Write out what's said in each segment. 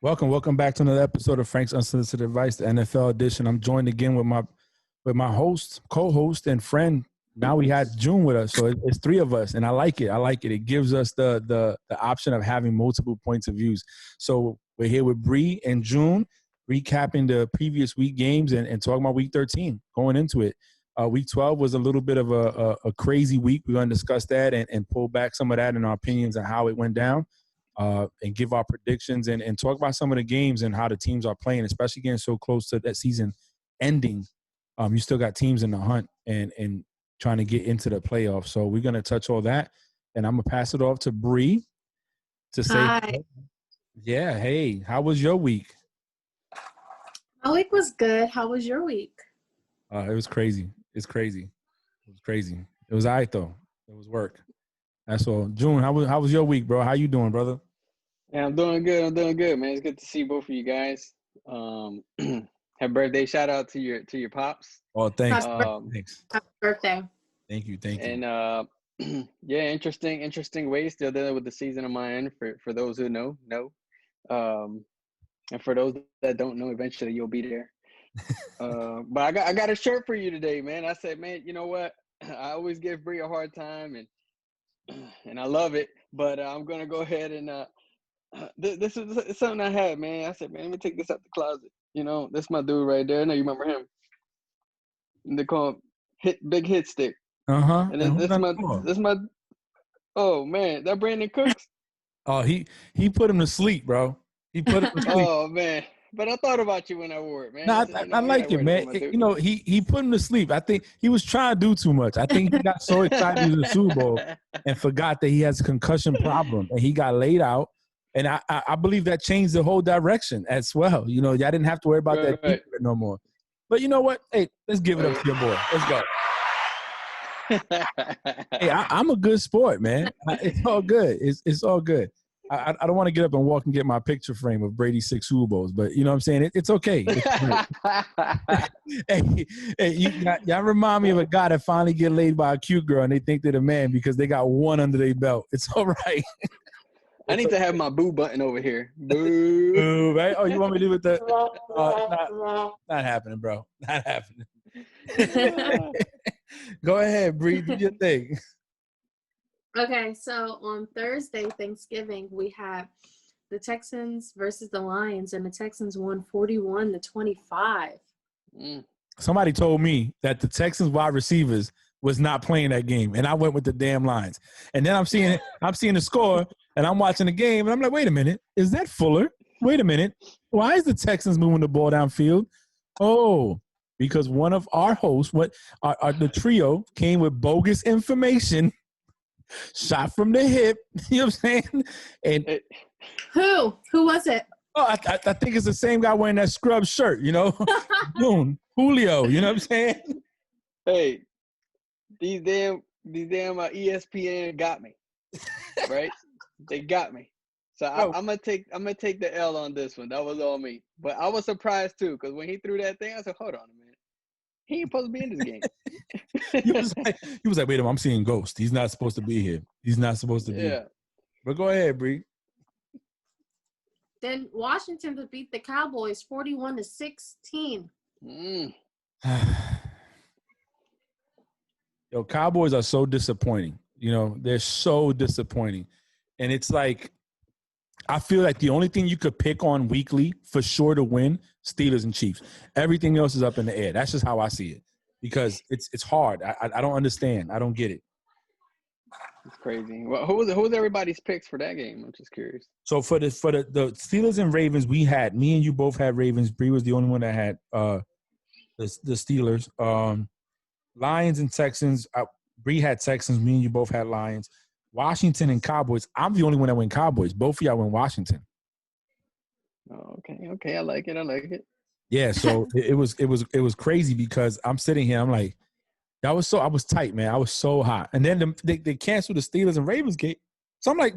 Welcome back to another episode of Frank's Unsolicited Advice, the NFL edition. I'm joined again with my host, co-host, and friend. Now we had June with us, so it's three of us, and I like it. It gives us the option of having multiple points of views. So we're here with Bree and June, recapping the previous week games and talking about Week 13, going into it. Week 12 was a little bit of a crazy week. We're going to discuss that and pull back some of that in our opinions on how it went down. And give our predictions and talk about some of the games and how the teams are playing, especially getting so close to that season ending. You still got teams in the hunt and trying to get into the playoffs. So we're going to touch all that. And I'm going to pass it off to Bree to say, Hi. Yeah, hey, how was your week? My week was good. How was your week? It was crazy. It was all right, though. It was work. That's all. June, how was your week, bro? How you doing, brother? Yeah, I'm doing good, man. It's good to see both of you guys. Happy birthday shout out to your pops. Oh, thanks. Thanks. Happy birthday. Thank you. And yeah, interesting way still dealing with the season on my end for those who know. And for those that don't know, eventually you'll be there. But I got a shirt for you today, man. I said, man, you know what? I always give Bree a hard time and I love it, but I'm gonna go ahead and this is something I had, man. I said, man, let me take this out the closet. You know, this my dude right there. I know you remember him. They call him Big Hit Stick. And this my. Oh man, that Brandon Cooks. Oh, he put him to sleep, bro. He put him to sleep. Oh man. But I thought about you when I wore it, man. No, I like it, man. He put him to sleep. I think he was trying to do too much. I think he got so excited he was in the Super Bowl and forgot that he has a concussion problem, and he got laid out. And I believe that changed the whole direction as well. You know, y'all didn't have to worry about that no more. But you know what? Hey, let's give it up to your boy. Let's go. Hey, I'm a good sport, man. It's all good. It's all good. I don't want to get up and walk and get my picture frame of Brady's 6 Super Bowls, but you know what I'm saying? It's okay. Y'all remind me of a guy that finally get laid by a cute girl and they think they're the man because they got one under their belt. It's all right. I need to have my boo button over here. Boo. Boo, right? Oh, you want me to do with the not happening, bro. Not happening. Go ahead, Bree. Do your thing. Okay, so on Thursday, Thanksgiving, we had the Texans versus the Lions, and the Texans won 41-25. Somebody told me that the Texans wide receivers was not playing that game, and I went with the damn Lions. And then I'm seeing the score, and I'm watching the game, and I'm like, wait a minute, is that Fuller? Wait a minute, why is the Texans moving the ball downfield? Oh, because one of our hosts, the trio, came with bogus information. Shot from the hip, you know what I'm saying? And who was it? Oh, I think it's the same guy wearing that scrub shirt, you know? Julio, you know what I'm saying? Hey, these damn ESPN got me, right? They got me. So I'm gonna take the L on this one. That was all me. But I was surprised too, because when he threw that thing, I said, hold on a minute. He ain't supposed to be in this game. he was like, wait a minute, I'm seeing ghosts. He's not supposed to be here. He's not supposed to be here. But go ahead, Bree. Then Washington to beat the Cowboys 41-16. Yo, Cowboys are so disappointing. You know, they're so disappointing. And it's like, I feel like the only thing you could pick on weekly for sure to win, Steelers and Chiefs. Everything else is up in the air. That's just how I see it. Because it's hard. I don't understand. I don't get it. It's crazy. Well, who was everybody's picks for that game? I'm just curious. So for the Steelers and Ravens, me and you both had Ravens. Bree was the only one that had the Steelers. Lions and Texans. Bree had Texans. Me and you both had Lions. Washington and Cowboys. I'm the only one that went Cowboys. Both of y'all went Washington. Oh, okay. I like it. Yeah, so it was crazy because I'm sitting here. I'm like, I was tight, man. I was so hot. And then they canceled the Steelers and Ravens game. So I'm like,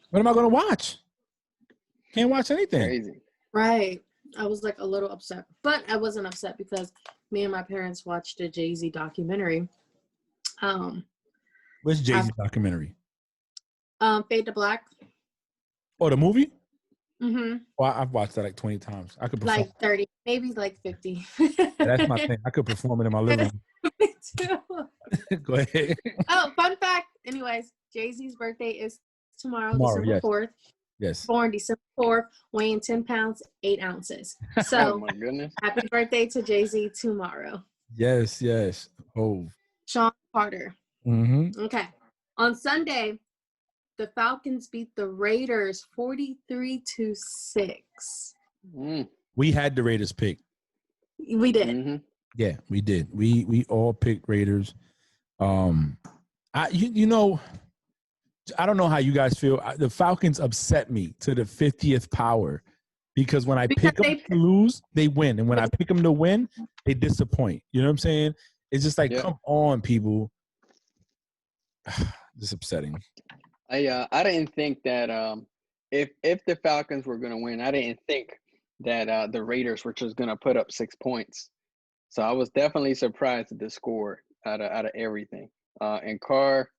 what am I going to watch? Can't watch anything. Crazy. Right. I was like a little upset, but I wasn't upset because me and my parents watched a Jay-Z documentary. Which Jay-Z documentary? Fade to Black. Oh, the movie? Mm-hmm. Well, I've watched that like 20 times. I could perform. Like 30, maybe like 50. That's my thing. I could perform it in my living Me too. room. Go ahead. Oh, fun fact. Anyways, Jay-Z's birthday is tomorrow, Tomorrow, December yes. 4th. Yes. Born December 4th, weighing 10 pounds, 8 ounces. Oh So my goodness. happy birthday to Jay-Z tomorrow. Yes, yes. Oh. Sean Carter. Mm-hmm. Okay. On Sunday, the Falcons beat the Raiders 43-6. We had the Raiders pick. We did. Mm-hmm. Yeah, we did. We all picked Raiders. You know, I don't know how you guys feel. The Falcons upset me to the 50th power because when I pick them to lose, they win, and when I pick them to win, they disappoint. You know what I'm saying? It's just like, come on, people. Just upsetting. I didn't think that if the Falcons were going to win, I didn't think that the Raiders were just going to put up 6 points. So I was definitely surprised at the score out of everything. And Carr,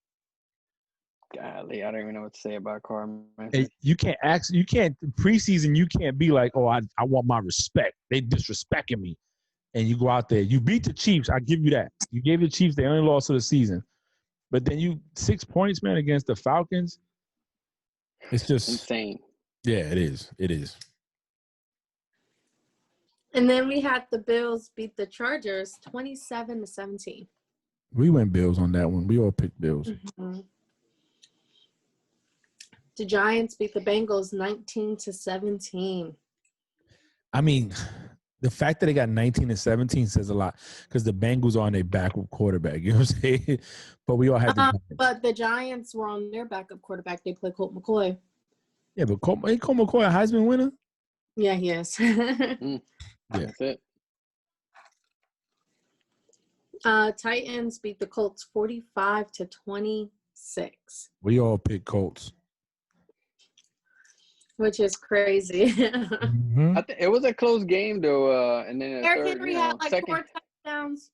golly, I don't even know what to say about Carr. Hey, you can't preseason. You can't be like, oh, I want my respect. They disrespecting me, and you go out there. You beat the Chiefs. I give you that. You gave the Chiefs the only loss of the season, but then you 6 points, man, against the Falcons. It's just insane. Yeah, it is. It is. And then we had the Bills beat the Chargers 27-17. We went Bills on that one. We all picked Bills. Mm-hmm. The Giants beat the Bengals 19-17. I mean, the fact that they got 19-17 says a lot because the Bengals are on their backup quarterback. You know what I'm saying? But we all had the but the Giants were on their backup quarterback. They played Colt McCoy. Yeah, but Colt McCoy a Heisman winner? Yeah, he is. Yeah. That's it. Titans beat the Colts 45-26. We all picked Colts. Which is crazy. Mm-hmm. It was a close game though, and then Eric Henry had like second, 4 touchdowns,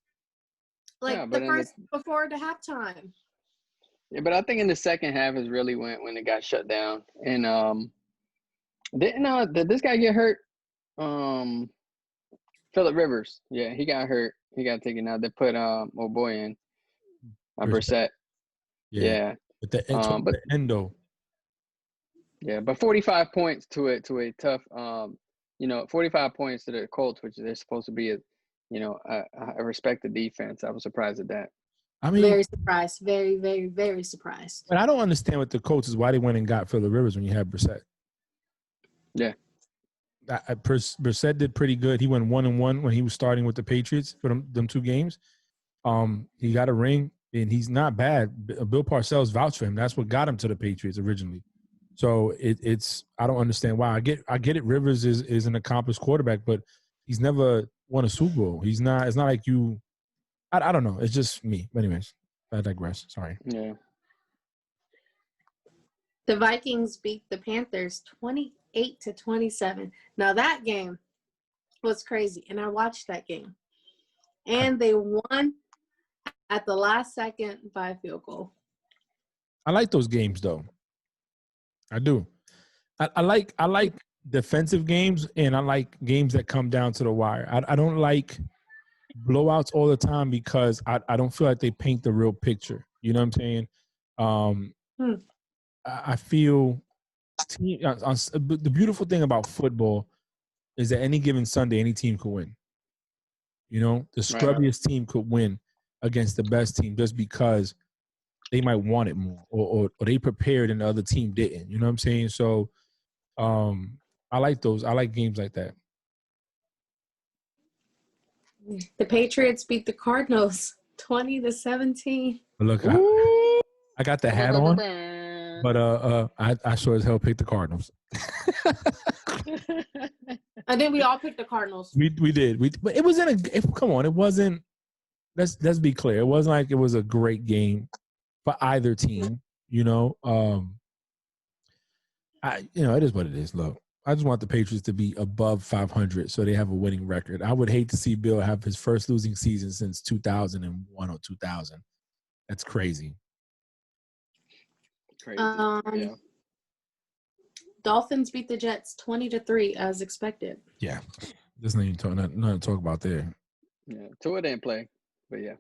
like the first before the halftime. Yeah, but I think in the second half is really when it got shut down. And did this guy get hurt? Phillip Rivers. Yeah, he got hurt. He got taken out. They put old boy in. Brissett. Yeah. But the endo. Yeah, but 45 points to a tough 45 points to the Colts, which they're supposed to be a respected defense. I was surprised at that. I mean, very surprised. Very, very, very surprised. But I don't understand with the coaches why they went and got Phillip Rivers when you had Brissett. Yeah. Brissett did pretty good. He went 1-1 when he was starting with the Patriots for them 2 games. He got a ring, and he's not bad. Bill Parcells vouched for him. That's what got him to the Patriots originally. So it's I don't understand why. I get it. Rivers is an accomplished quarterback, but he's never won a Super Bowl. He's not. It's not like you. I don't know. It's just me. But anyways, I digress. Sorry. Yeah. The Vikings beat the Panthers 28-27. Now that game was crazy, and I watched that game, and they won at the last second by a field goal. I like those games though. I do. I like defensive games, and I like games that come down to the wire. I don't like blowouts all the time because I don't feel like they paint the real picture. You know what I'm saying? I feel the beautiful thing about football is that any given Sunday, any team could win. You know, the scrubbiest team could win against the best team just because they might want it more or they prepared and the other team didn't. You know what I'm saying? So I like those. I like games like that. The Patriots beat the Cardinals 20-17. Look, I got the hat on, but I sure as hell picked the Cardinals. I think we all picked the Cardinals. We did. But it wasn't come on, it wasn't. Let's be clear. It wasn't like it was a great game for either team. You know, it is what it is. Look, I just want the Patriots to be above 500 so they have a winning record. I would hate to see Bill have his first losing season since 2001 or 2000. That's crazy. Crazy. Yeah. Dolphins beat the Jets 20-3 as expected. Yeah. There's nothing to talk about there. Yeah, Tua didn't play, but yeah.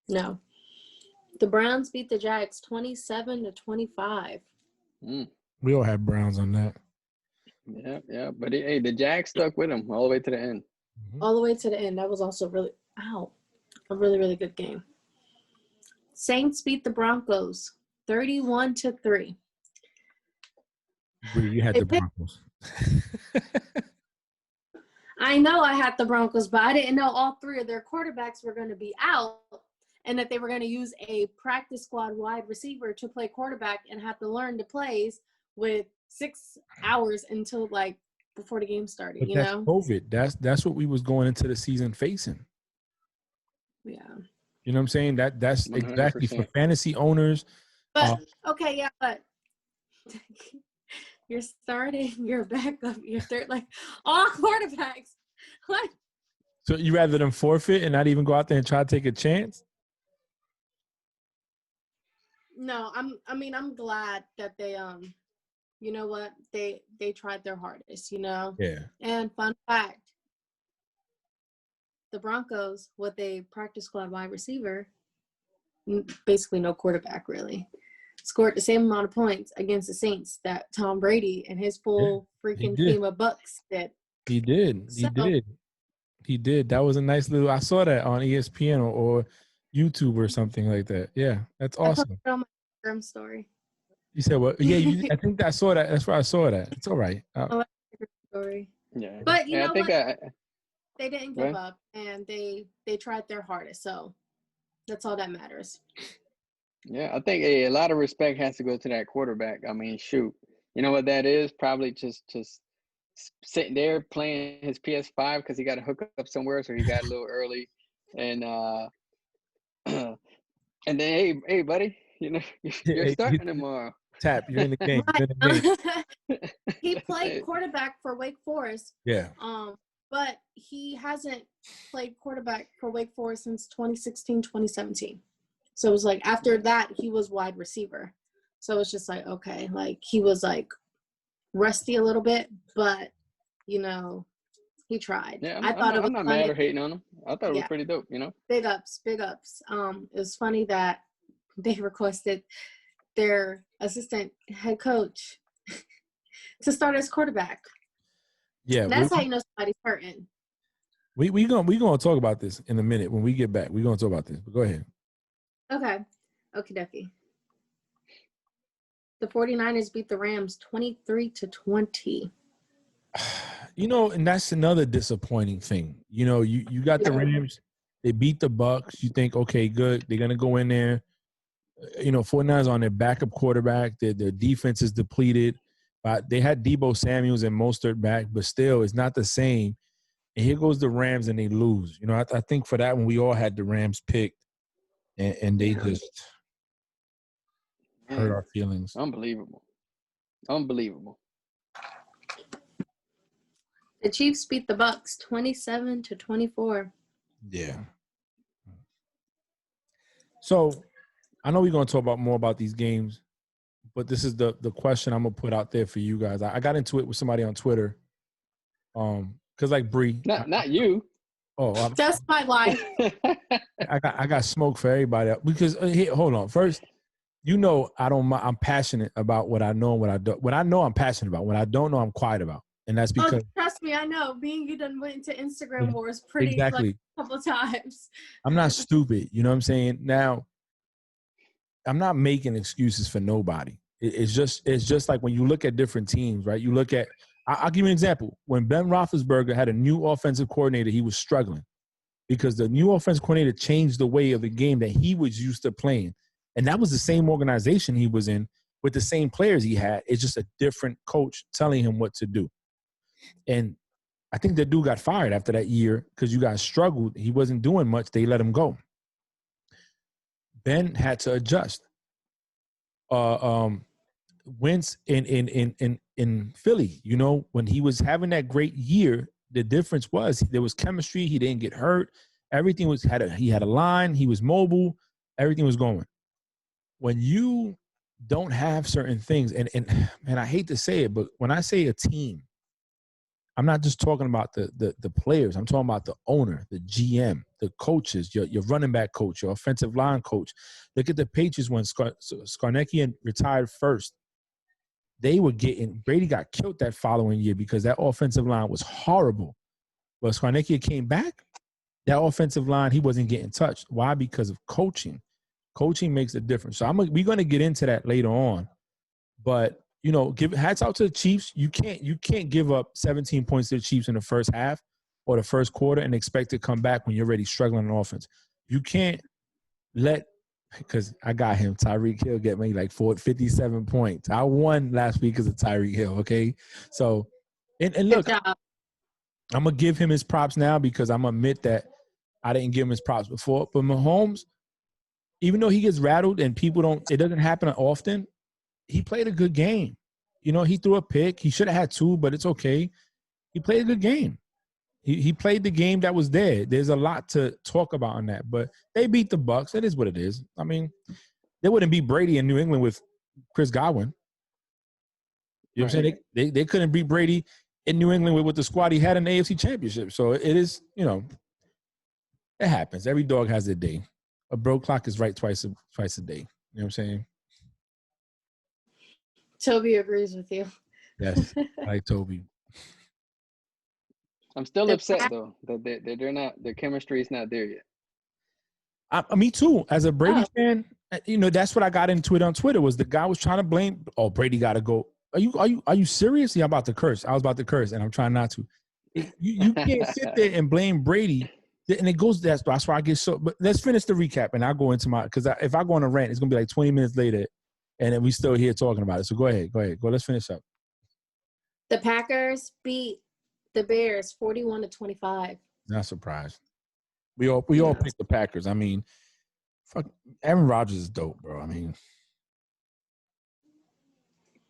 No. The Browns beat the Jags 27-25. We all had Browns on that. Yeah. But hey, the Jags stuck with him all the way to the end. All the way to the end. That was also a really, really good game. Saints beat the Broncos 31-3. Bree, you had the Broncos. I know I had the Broncos, but I didn't know all three of their quarterbacks were going to be out and that they were going to use a practice squad wide receiver to play quarterback and have to learn the plays with 6 hours until before the game started. But that's COVID. That's what we was going into the season facing. Yeah. You know what I'm saying? That's 100%. Exactly for fantasy owners. But but you're starting, you're backup, you're third, all quarterbacks. What? So you rather than forfeit and not even go out there and try to take a chance? No, I'm glad that they you know what, they tried their hardest, Yeah. And fun fact, the Broncos with a practice squad wide receiver, basically no quarterback really, scored the same amount of points against the Saints that Tom Brady and his full freaking team of Bucks did. He did. That was a nice little. I saw that on ESPN or YouTube or something like that. Yeah, that's awesome. I put it on my Instagram story. You said what? Yeah, I think I saw that. That's where I saw that. It's all right. Story. Yeah, but you know what? They didn't give up, and they tried their hardest. So that's all that matters. Yeah, I think a lot of respect has to go to that quarterback. I mean, shoot, you know what that is? Probably just sitting there playing his PS5 because he got to hook up somewhere, so he got a little early, and and then hey, buddy, you're starting tomorrow. Tap, you're in the game. You're in the game. He played quarterback for Wake Forest. Yeah. But he hasn't played quarterback for Wake Forest since 2016, 2017. So it was after that, he was wide receiver. So it's just okay, he was rusty a little bit, but he tried. Yeah, I'm not mad or hating on him. I thought it was pretty dope, Big ups. It was funny that they requested their assistant head coach to start as quarterback. Yeah, that's how you know somebody's hurting. We gonna talk about this in a minute when we get back. We're gonna talk about this. But go ahead. Okay. Okie dokie. The 49ers beat the Rams 23-20. And that's another disappointing thing. You got the Rams. They beat the Bucks. You think, okay, good. They're gonna go in there. 49ers on their backup quarterback. Their defense is depleted. They had Deebo Samuels and Mostert back, but still, it's not the same. And here goes the Rams, and they lose. I think for that one, we all had the Rams picked, and they just hurt our feelings. Unbelievable. The Chiefs beat the Bucks 27-24. Yeah. So, I know we're going to talk more about these games, but this is the question I'm going to put out there for you guys. I got into it with somebody on Twitter. Because Bree. Not you. Oh, that's my life. I got smoke for everybody because here, hold on. First, I'm passionate about what I know and what I don't. What I know, I'm passionate about. What I don't know, I'm quiet about. And that's because trust me, I know. Being you done went into Instagram wars pretty exactly a couple of times. I'm not stupid. You know what I'm saying? Now, I'm not making excuses for nobody. It's just like when you look at different teams, right? You look at I'll give you an example. When Ben Roethlisberger had a new offensive coordinator, he was struggling because the new offensive coordinator changed the way of the game that he was used to playing. And that was the same organization he was in with the same players he had. It's just a different coach telling him what to do. And I think that dude got fired after that year because you guys struggled. He wasn't doing much. They let him go. Ben had to adjust. Wentz in Philly, when he was having that great year, the difference was there was chemistry. He didn't get hurt. Everything he had a line. He was mobile. Everything was going. When you don't have certain things. And I hate to say it, but when I say a team, I'm not just talking about the players. I'm talking about the owner, the GM, the coaches, your running back coach, your offensive line coach. Look at the Patriots when Skarnecki retired first. They were getting – Brady got killed that following year because that offensive line was horrible. But Skarnecki came back, that offensive line, he wasn't getting touched. Why? Because of coaching. Coaching makes a difference. So we're going to get into that later on. But – give hats out to the Chiefs. You can't give up 17 points to the Chiefs in the first half or the first quarter and expect to come back when you're already struggling on offense. You can't because I got him, Tyreek Hill, get me like 57 points. I won last week because of Tyreek Hill, okay? So, and look, I'm going to give him his props now because I'm going to admit that I didn't give him his props before. But Mahomes, even though he gets rattled and it doesn't happen often, he played a good game. He threw a pick. He should have had 2, but it's okay. He played a good game. He played the game that was there. There's a lot to talk about on that, but they beat the Bucs. It is what it is. I mean, they wouldn't beat Brady in New England with Chris Godwin. You know what I'm saying? They couldn't beat Brady in New England with the squad he had in the AFC Championship. So it is, it happens. Every dog has a day. A broke clock is right twice a day. You know what I'm saying? Toby agrees with you. Yes, I like Toby. I'm still upset though that they're not, their chemistry is not there yet. Me too. As a Brady fan, that's what I got into it on Twitter. Was the guy was trying to blame? Oh, Brady got to go. Are you serious? Yeah, I'm about to curse. I was about to curse, and I'm trying not to. You can't sit there and blame Brady. And it goes. That's why I get so. But let's finish the recap, and I'll go into because if I go on a rant, it's gonna be like 20 minutes later. And then we still here talking about it. So go ahead. Go. Let's finish up. The Packers beat the Bears 41-25. Not surprised. We all picked the Packers. I mean, fuck, Aaron Rodgers is dope, bro. I mean,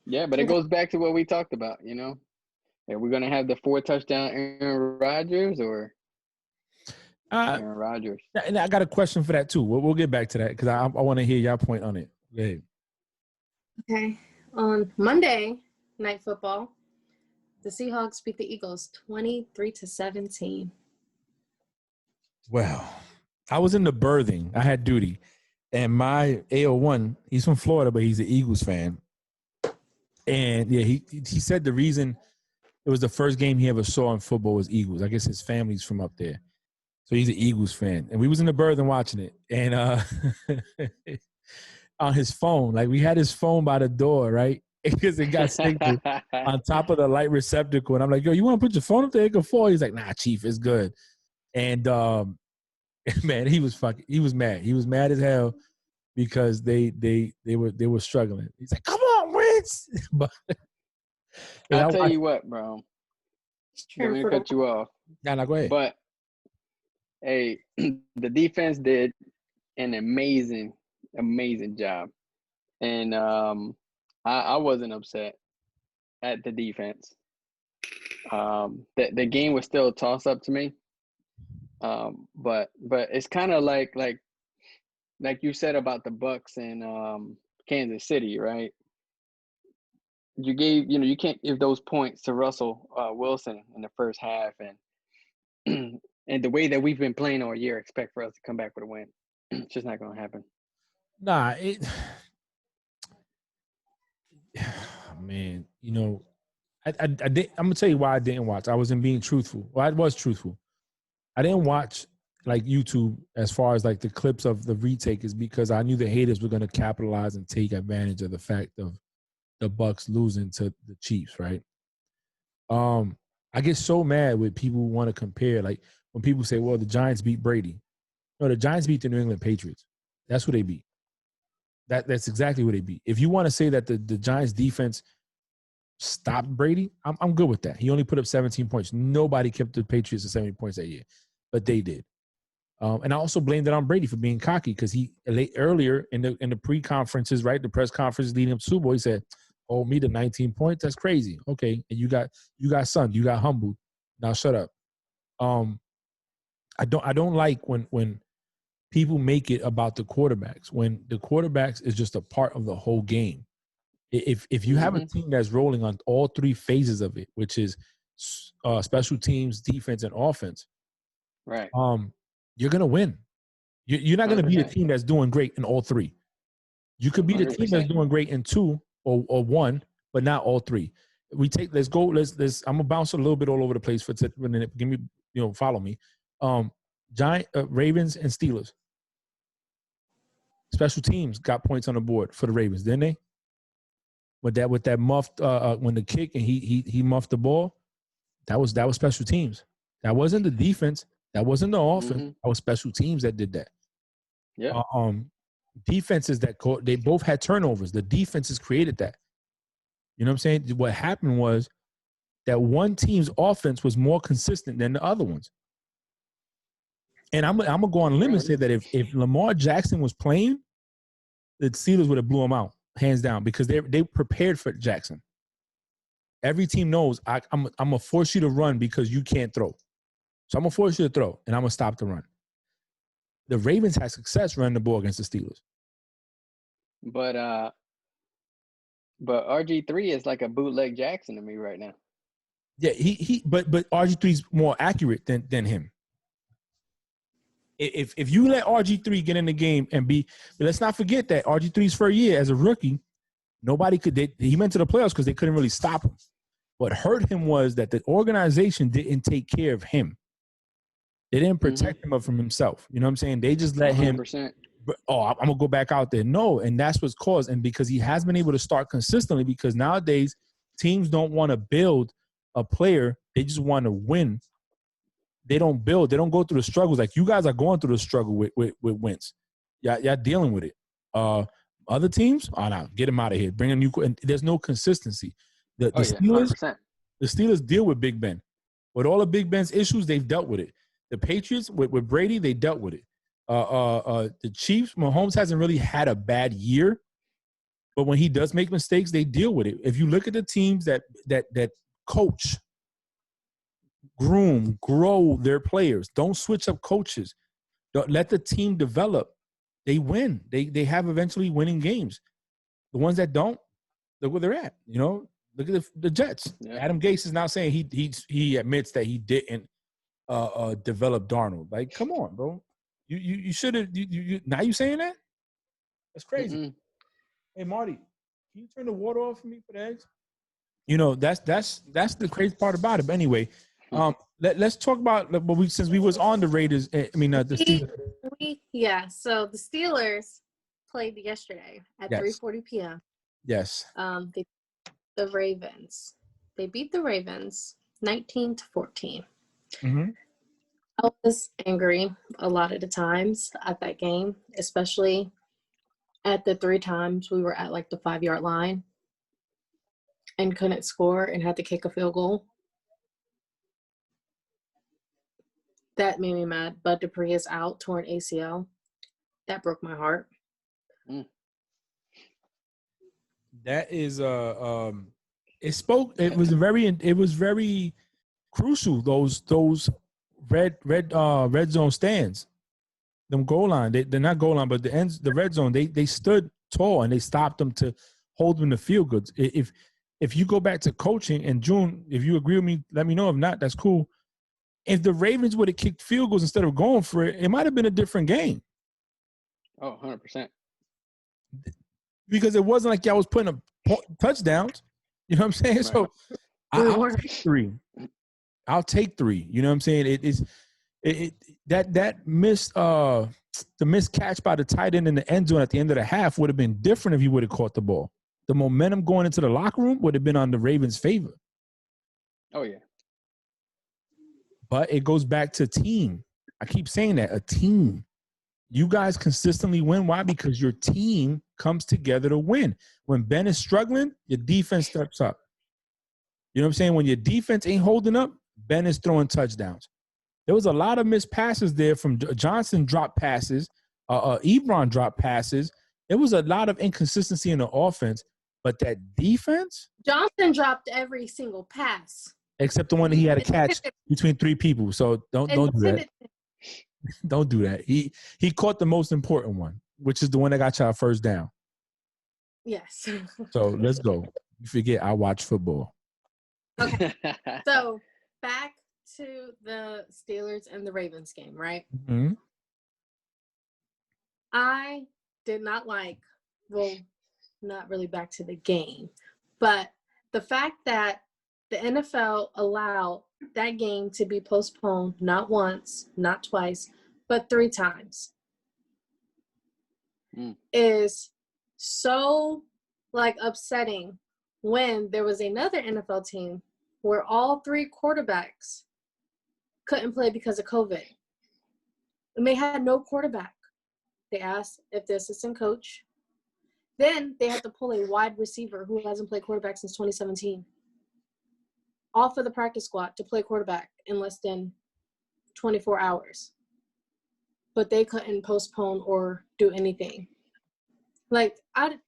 yeah, but it goes back to what we talked about. Are we gonna have the 4-touchdown Aaron Rodgers or Aaron Rodgers? And I got a question for that too. We'll get back to that because I want to hear your point on it. Go ahead. Okay. On Monday Night Football, the Seahawks beat the Eagles 23-17. Well, I was in the berthing. I had duty. And my AO1, he's from Florida, but he's an Eagles fan. And, yeah, he said the reason it was the first game he ever saw in football was Eagles. I guess his family's from up there. So he's an Eagles fan. And we was in the berthing watching it. And on his phone. Like, we had his phone by the door, right? Because it got signaled on top of the light receptacle. And I'm like, yo, you want to put your phone up there? It can fall. He's like, nah, Chief, it's good. And, man, he was mad. He was mad as hell because they were struggling. He's like, come on, Wentz. But I'll tell you what, bro. Let me cut you off. No, go ahead. But, hey, the defense did an amazing job. And I wasn't upset at the defense. The game was still a toss-up to me. But it's kind of like you said about the Bucs and Kansas City, right? You can't give those points to Russell Wilson in the first half, and and the way that we've been playing all year, expect for us to come back with a win. It's just not going to happen. Nah, man, I did. I'm gonna tell you why I didn't watch. I wasn't being truthful. Well, I was truthful. I didn't watch like YouTube as far as like the clips of the retake is because I knew the haters were gonna capitalize and take advantage of the fact of the Bucs losing to the Chiefs, right? I get so mad when people want to compare, like when people say, "Well, the Giants beat Brady." No, the Giants beat the New England Patriots. That's who they beat. That's exactly what they beat. If you want to say that the Giants defense stopped Brady, I'm good with that. He only put up 17 points. Nobody kept the Patriots to 70 points that year, but they did. And I also blamed it on Brady for being cocky because he earlier in the pre-conferences, right, the press conference leading up to Super Bowl, he said, "Oh, me to 19 points? That's crazy." Okay, and you got sunned, you got humbled. Now shut up. I don't like when people make it about the quarterbacks when the quarterbacks is just a part of the whole game. If you have a team that's rolling on all three phases of it, which is special teams, defense, and offense, right, you're gonna win. You're not gonna be a 100%. team that's doing great in all three. You could be the team that's 100%. doing great in two or one, but not all three. Let's go. Let's. I'm gonna bounce a little bit all over the place for a minute. Give me, follow me. Ravens and Steelers. Special teams got points on the board for the Ravens, didn't they? With that muffed when the kick and he muffed the ball, that was special teams. That wasn't the defense. That wasn't the offense. That was special teams that did that. Yeah. Defenses they both had turnovers. The defenses created that. You know what I'm saying? What happened was that one team's offense was more consistent than the other ones. And I'm gonna go on a limb and say that if Lamar Jackson was playing, the Steelers would have blew him out, hands down, because they prepared for Jackson. Every team knows I'm gonna force you to run because you can't throw. So I'm gonna force you to throw, and I'm gonna stop the run. The Ravens had success running the ball against the Steelers. But RG3 is like a bootleg Jackson to me right now. Yeah, but RG3's more accurate than him. If you let RG3 get in the game and but let's not forget that RG3's first year as a rookie, he went to the playoffs because they couldn't really stop him. What hurt him was that the organization didn't take care of him. They didn't protect him from himself. You know what I'm saying? They just let 100%. him, I'm going to go back out there. No, and that's what's caused. And because he has been able to start consistently, because nowadays teams don't want to build a player. They just want to win. They don't build. They don't go through the struggles. Like you guys are going through the struggle with Wentz. Y'all dealing with it. Other teams, no, get him out of here. Bring a new. And there's no consistency. The Steelers, 100%. the Steelers deal with Big Ben. With all of Big Ben's issues, they've dealt with it. The Patriots with Brady, they dealt with it. The Chiefs, Mahomes hasn't really had a bad year, but when he does make mistakes, they deal with it. If you look at the teams that coach, groom, grow their players, don't switch up coaches, don't let the team develop, they win. They have eventually winning games. The ones that don't, look where they're at. Look at the Jets. Yeah. Adam Gase is now saying he admits that he didn't develop Darnold. Like, come on, bro. You should have. You now you saying that? That's crazy. Hey, Marty, can you turn the water off for me for the eggs? That's the crazy part about it. But anyway, let's talk about since we was on the Raiders. The Steelers. So the Steelers played yesterday at 3:40 p.m. Yes. The Ravens. They beat the Ravens 19-14. Mm-hmm. I was angry a lot of the times at that game, especially at the 3 times we were at like the 5-yard line and couldn't score and had to kick a field goal. That made me mad. Bud Dupree is out, torn ACL. That broke my heart. That is it was very crucial, those red zone stands, them goal line, they're not goal line, but the red zone, they stood tall and they stopped them to hold them to field goals. If you go back to coaching, and June, if you agree with me, let me know. If not, that's cool. If the Ravens would have kicked field goals instead of going for it, it might have been a different game. Oh, 100%. Because it wasn't like y'all was putting up touchdowns. You know what I'm saying? Right. So I'll take 3. I'll take 3. You know what I'm saying? That missed the missed catch by the tight end in the end zone at the end of the half would have been different if he would have caught the ball. The momentum going into the locker room would have been on the Ravens' favor. Oh yeah. But it goes back to team. I keep saying that, a team. You guys consistently win. Why? Because your team comes together to win. When Ben is struggling, your defense steps up. You know what I'm saying? When your defense ain't holding up, Ben is throwing touchdowns. There was a lot of missed passes there from Johnson, dropped passes. Ebron dropped passes. There was a lot of inconsistency in the offense. But that defense? Johnson dropped every single pass. Except the one that he had to catch between 3 people. So don't do that. Don't do that. He caught the most important one, which is the one that got y'all first down. Yes. So let's go. You forget I watch football. Okay. So back to the Steelers and the Ravens game, right? Mm-hmm. I did not like, well, not really back to the game, but the fact that the NFL allowed that game to be postponed not once, not twice, but 3 times is so like upsetting when there was another NFL team where all 3 quarterbacks couldn't play because of COVID. And they had no quarterback. They asked if the assistant coach. Then they had to pull a wide receiver who hasn't played quarterback since 2017 off of the practice squad to play quarterback in less than 24 hours. But they couldn't postpone or do anything. Like, that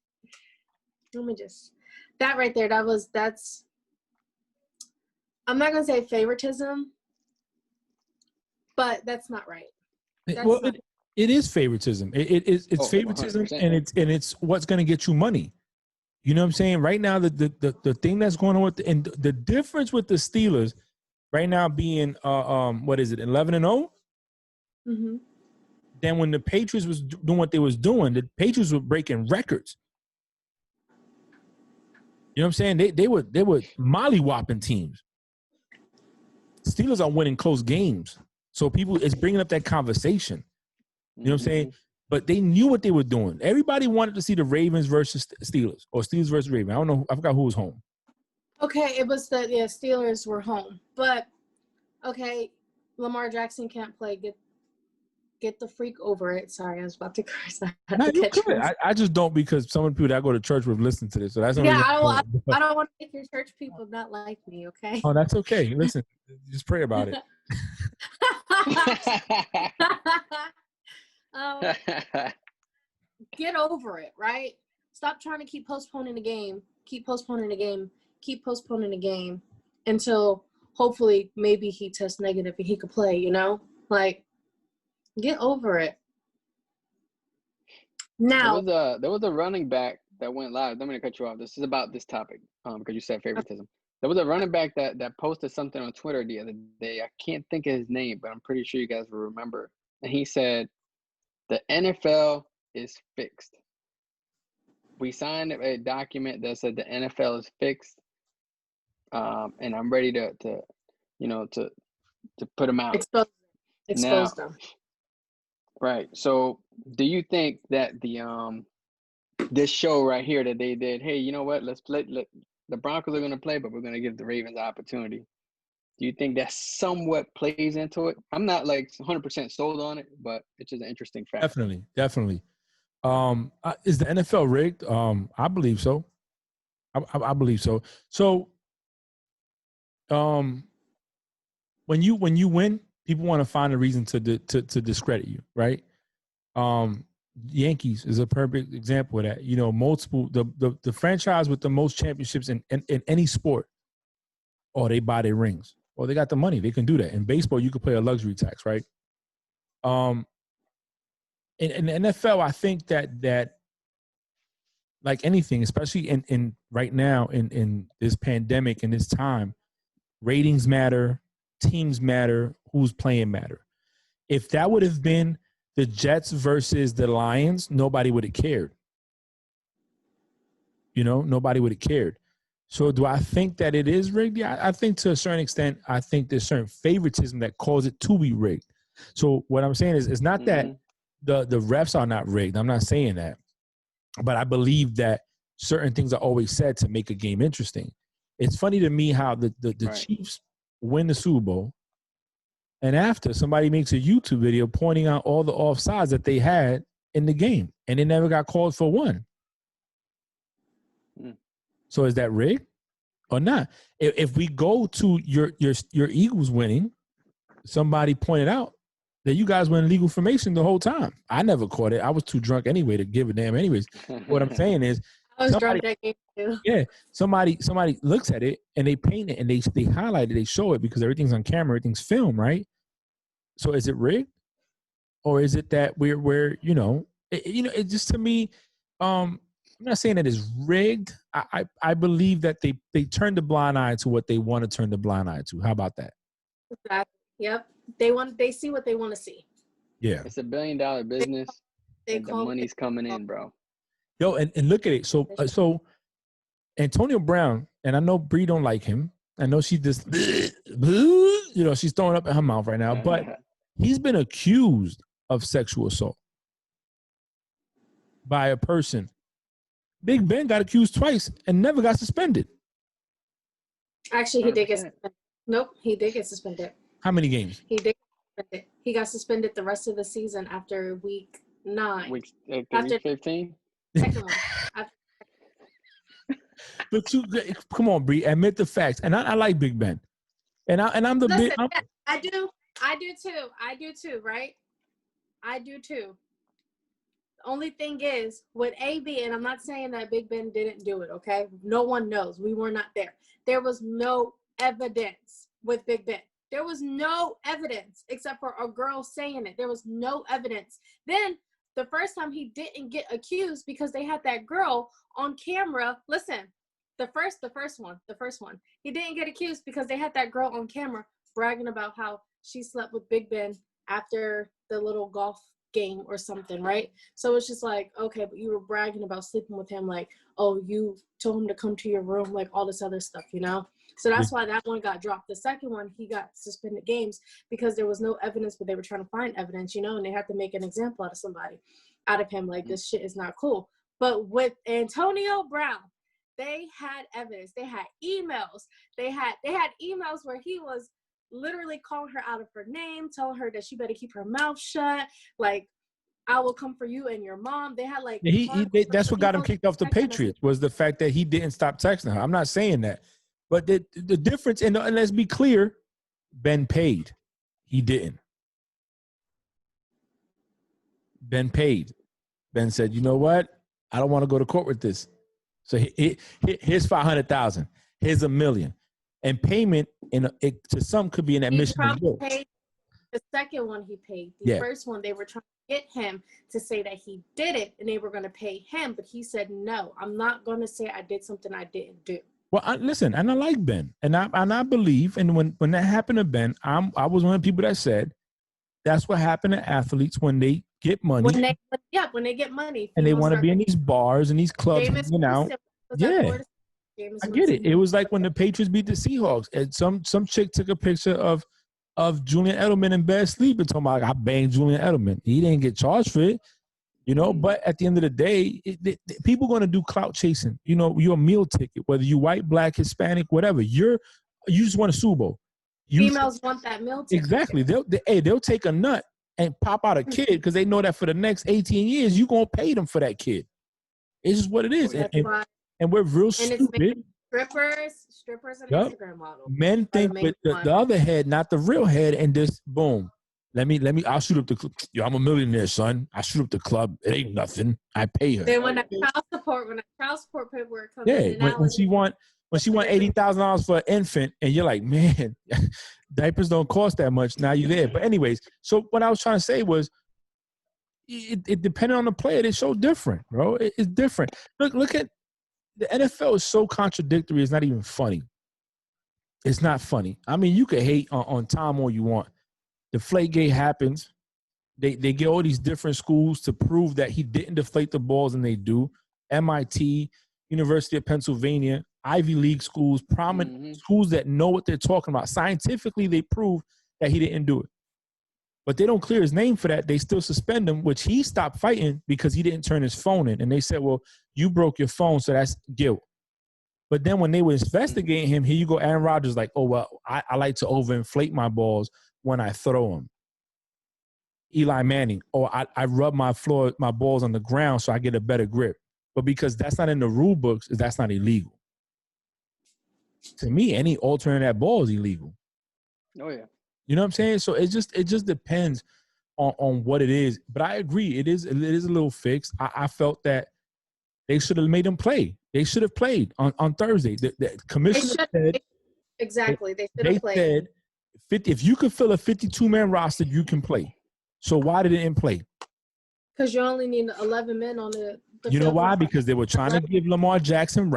right there, that's, I'm not going to say favoritism, but that's not right. It is favoritism. It's favoritism, 100%. and it's what's going to get you money. You know what I'm saying? Right now, the thing that's going on and the difference with the Steelers right now being 11-0. Mm-hmm. Then when the Patriots was doing what they was doing, the Patriots were breaking records. You know what I'm saying? They were mollywopping teams. Steelers are winning close games, so it's bringing up that conversation. You know what I'm saying? But they knew what they were doing. Everybody wanted to see the Ravens versus Steelers or Steelers versus Ravens. I don't know. I forgot who was home. Okay, it was Steelers were home. But, okay, Lamar Jackson can't play. Get the freak over it. Sorry, I was about to curse. I just don't because some of the people that I go to church with listen to this. So that's I don't want to make your church people not like me, okay? Oh, that's okay. Listen, just pray about it. Get over it, right? Stop trying to keep postponing the game until hopefully maybe he tests negative and he could play, you know? Like, get over it. Now there was a running back that went live. I'm gonna cut you off. This is about this topic, because you said favoritism. There was a running back that posted something on Twitter the other day. I can't think of his name, but I'm pretty sure you guys will remember. And he said, "The NFL is fixed. We signed a document that said the NFL is fixed, and I'm ready to put them out." Expose them. Right. So, do you think that this show right here that they did, hey, you know what? Let's play. The Broncos are going to play, but we're going to give the Ravens the opportunity. Do you think that somewhat plays into it? I'm not like 100% sold on it, but it's just an interesting fact. Definitely. Is the NFL rigged? I believe so. I believe so. So, when you win, people want to find a reason to discredit you, right? Yankees is a perfect example of that. You know, the franchise with the most championships in any sport, they buy their rings. Well, they got the money. They can do that. In baseball, you could play a luxury tax, right? In the NFL, I think that like anything, especially in right now in this pandemic and this time, ratings matter, teams matter, who's playing matter. If that would have been the Jets versus the Lions, nobody would have cared. You know, nobody would have cared. So do I think that it is rigged? Yeah, I think to a certain extent, I think there's certain favoritism that causes it to be rigged. So what I'm saying is it's not that the refs are not rigged. I'm not saying that. But I believe that certain things are always said to make a game interesting. It's funny to me how the right. Chiefs win the Super Bowl, and after somebody makes a YouTube video pointing out all the offsides that they had in the game, and they never got called for one. So is that rigged or not? If we go to your Eagles winning, somebody pointed out that you guys were in legal formation the whole time. I never caught it. I was too drunk anyway to give a damn anyways. What I'm saying is I was drunk that game too. Yeah. Somebody looks at it and they paint it and they highlight it, they show it because everything's on camera, everything's filmed, right? So is it rigged? or is it that we're it just to me, I'm not saying that it's rigged. I believe that they turn the blind eye to what they want to turn the blind eye to. How about that? Exactly. Yep. They see what they want to see. Yeah. It's $1 billion business, and the money's coming in, bro. Yo, and look at it. So Antonio Brown, and I know Bree don't like him. I know she just, she's throwing up in her mouth right now, but he's been accused of sexual assault by a person. Big Ben got accused twice and never got suspended. Actually, he did get suspended. Nope, he did get suspended. How many games? He did get suspended. He got suspended the rest of the season after week 9. Week 15? Second one. But come on, Bree, admit the facts. And I like Big Ben. And I'm the Listen, big. I do too, right? I do too. The only thing is with AB, and I'm not saying that Big Ben didn't do it, okay? No one knows. We were not there. There was no evidence with Big Ben. There was no evidence except for a girl saying it. There was no evidence. Then the first time he didn't get accused because they had that girl on camera. Listen, the first one. He didn't get accused because they had that girl on camera bragging about how she slept with Big Ben after the little golf game or something, right? So it's just like, okay, but you were bragging about sleeping with him, like, oh, you told him to come to your room, like all this other stuff, So that's why that one got dropped. The second one, he got suspended games because there was no evidence, but they were trying to find evidence, and they had to make an example out of him, like this shit is not cool. But with Antonio Brown, they had evidence. They had emails. They had emails where he was literally calling her out of her name, telling her that she better keep her mouth shut. Like, I will come for you and your mom. They had like that's what got him kicked off the Patriots was the fact that he didn't stop texting her. I'm not saying that, but the difference, and let's be clear, Ben paid. He didn't. Ben paid. Ben said, "You know what? I don't want to go to court with this. So here's $500,000. Here's $1 million." And payment to some could be an admission of guilt. The second one he paid. The first one, they were trying to get him to say that he did it, and they were going to pay him. But he said, no, I'm not going to say I did something I didn't do. Well, listen, and I like Ben. And I believe, and when that happened to Ben, I was one of the people that said, that's what happened to athletes when they get money. When they get money. And they want to be in these bars and these clubs hanging out. Yeah. I get it. It was like when the Patriots beat the Seahawks, and some chick took a picture of Julian Edelman in bed sleep and told me, I banged Julian Edelman. He didn't get charged for it, But at the end of the day, people going to do clout chasing. You're a meal ticket, whether you white, black, Hispanic, whatever. You just want a Super Bowl. Females want that meal ticket. Exactly. They'll take a nut and pop out a kid because they know that for the next 18 years you're gonna pay them for that kid. It's just what it is. And we're real stupid. Strippers and Instagram models. Men think with the other head, not the real head, and just boom. Let me. I'll shoot up the club. Yo, I'm a millionaire, son. I shoot up the club. It ain't nothing. I pay her. Then when a child support paperwork comes in, when she want $80,000 for an infant, and you're like, man, diapers don't cost that much. Now you're there. But anyways, so what I was trying to say was, it depending on the player, it's so different, bro. It's different. Look at. The NFL is so contradictory, it's not even funny. It's not funny. I mean, you could hate on Tom all you want. Deflategate happens. They get all these different schools to prove that he didn't deflate the balls, and they do. MIT, University of Pennsylvania, Ivy League schools, prominent schools that know what they're talking about. Scientifically, they prove that he didn't do it. But they don't clear his name for that. They still suspend him, which he stopped fighting because he didn't turn his phone in. And they said, well, you broke your phone, so that's guilt. But then when they were investigating him, here you go, Aaron Rodgers like, oh, well, I like to overinflate my balls when I throw them. Eli Manning, I rub my balls on the ground so I get a better grip. But because that's not in the rule books, that's not illegal. To me, any altering that ball is illegal. Oh, yeah. You know what I'm saying? So it just depends on what it is. But I agree, it is a little fixed. I felt that they should have made him play. They should have played on Thursday. The commissioner said exactly. They should have played. Said if you could fill a 52-man roster, you can play. So why did it in play? Because you only need 11 men on the You know field why? for- Because they were trying to give Lamar Jackson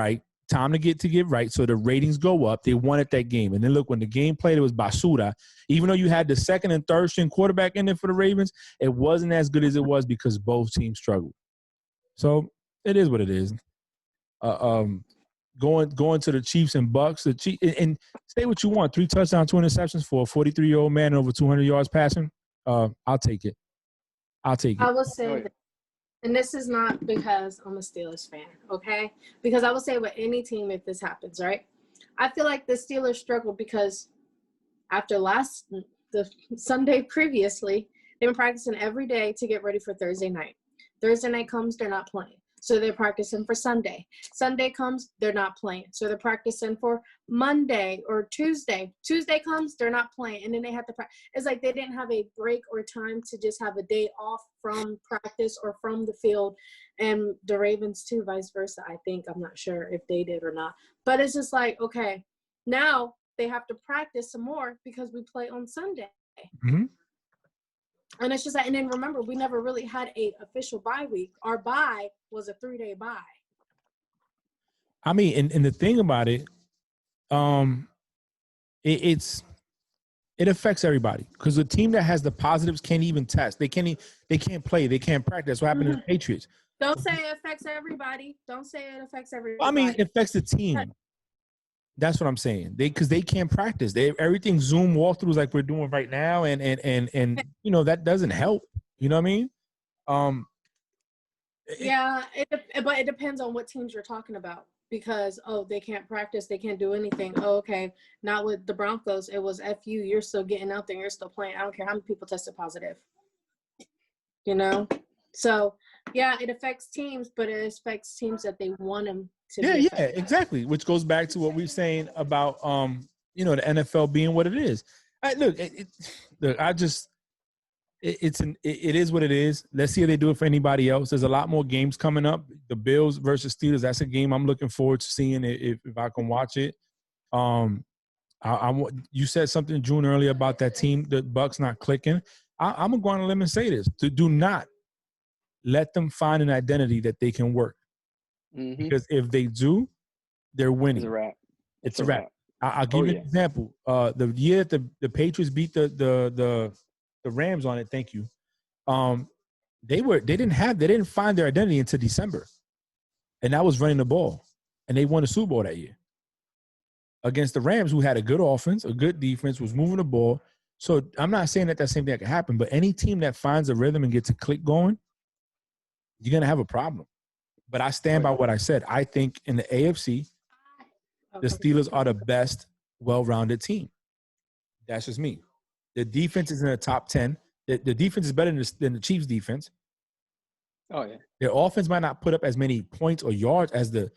time to get right, so the ratings go up. They wanted that game. And then look, when the game played, it was basura. Even though you had the second and third string quarterback in there for the Ravens, it wasn't as good as it was because both teams struggled. So it is what it is. Going to the Chiefs and Bucks, the Chiefs, and say what you want. 3 touchdowns, 2 interceptions for a 43-year-old man over 200 yards passing. I'll take it. I will say that, and this is not because I'm a Steelers fan, okay? Because I will say with any team if this happens, right? I feel like the Steelers struggled because after the Sunday previously, they've been practicing every day to get ready for Thursday night. Thursday night comes, they're not playing. So they're practicing for Sunday. Sunday comes, they're not playing. So they're practicing for Monday or Tuesday. Tuesday comes, they're not playing. And then they have to practice. It's like they didn't have a break or time to just have a day off from practice or from the field. And the Ravens too, vice versa, I think. I'm not sure if they did or not. But it's just like, okay, now they have to practice some more because we play on Sunday. Mm-hmm. And it's just like, and then remember, we never really had a official bye week. Our bye was a 3-day bye. I mean, and the thing about it, it affects everybody because the team that has the positives can't even test. They can't play. They can't practice. What happened to the Patriots? Don't say it affects everybody. Don't say it affects everybody. I mean, it affects the team. That's what I'm saying. Because they can't practice. Everything Zoom walkthroughs like we're doing right now, and you know that doesn't help. You know what I mean? Yeah, but it depends on what teams you're talking about. Because they can't practice, they can't do anything. Oh, okay, not with the Broncos. It was FU. You're still getting out there. You're still playing. I don't care how many people tested positive. You know, so yeah, it affects teams, but it affects teams that they want them to. Yeah, exactly. Which goes back to what we're saying about the NFL being what it is. It is what it is. Let's see how they do it for anybody else. There's a lot more games coming up. The Bills versus Steelers. That's a game I'm looking forward to seeing if I can watch it. You said something, June, earlier about that team, the Bucks not clicking. I'm gonna go on a limb and say this: do not let them find an identity that they can work. Mm-hmm. Because if they do, they're winning. It's a wrap. It's a wrap. I'll give you an example. The year that the Patriots beat the Rams on it. Thank you. They didn't find their identity until December, and that was running the ball, and they won the Super Bowl that year against the Rams, who had a good offense, a good defense, was moving the ball. So I'm not saying that same thing can happen, but any team that finds a rhythm and gets a click going, you're gonna have a problem. But I stand by what I said. I think in the AFC, the Steelers are the best, well-rounded team. That's just me. The defense is in the top 10. The defense is better than the Chiefs' defense. Oh, yeah. Their offense might not put up as many points or yards as the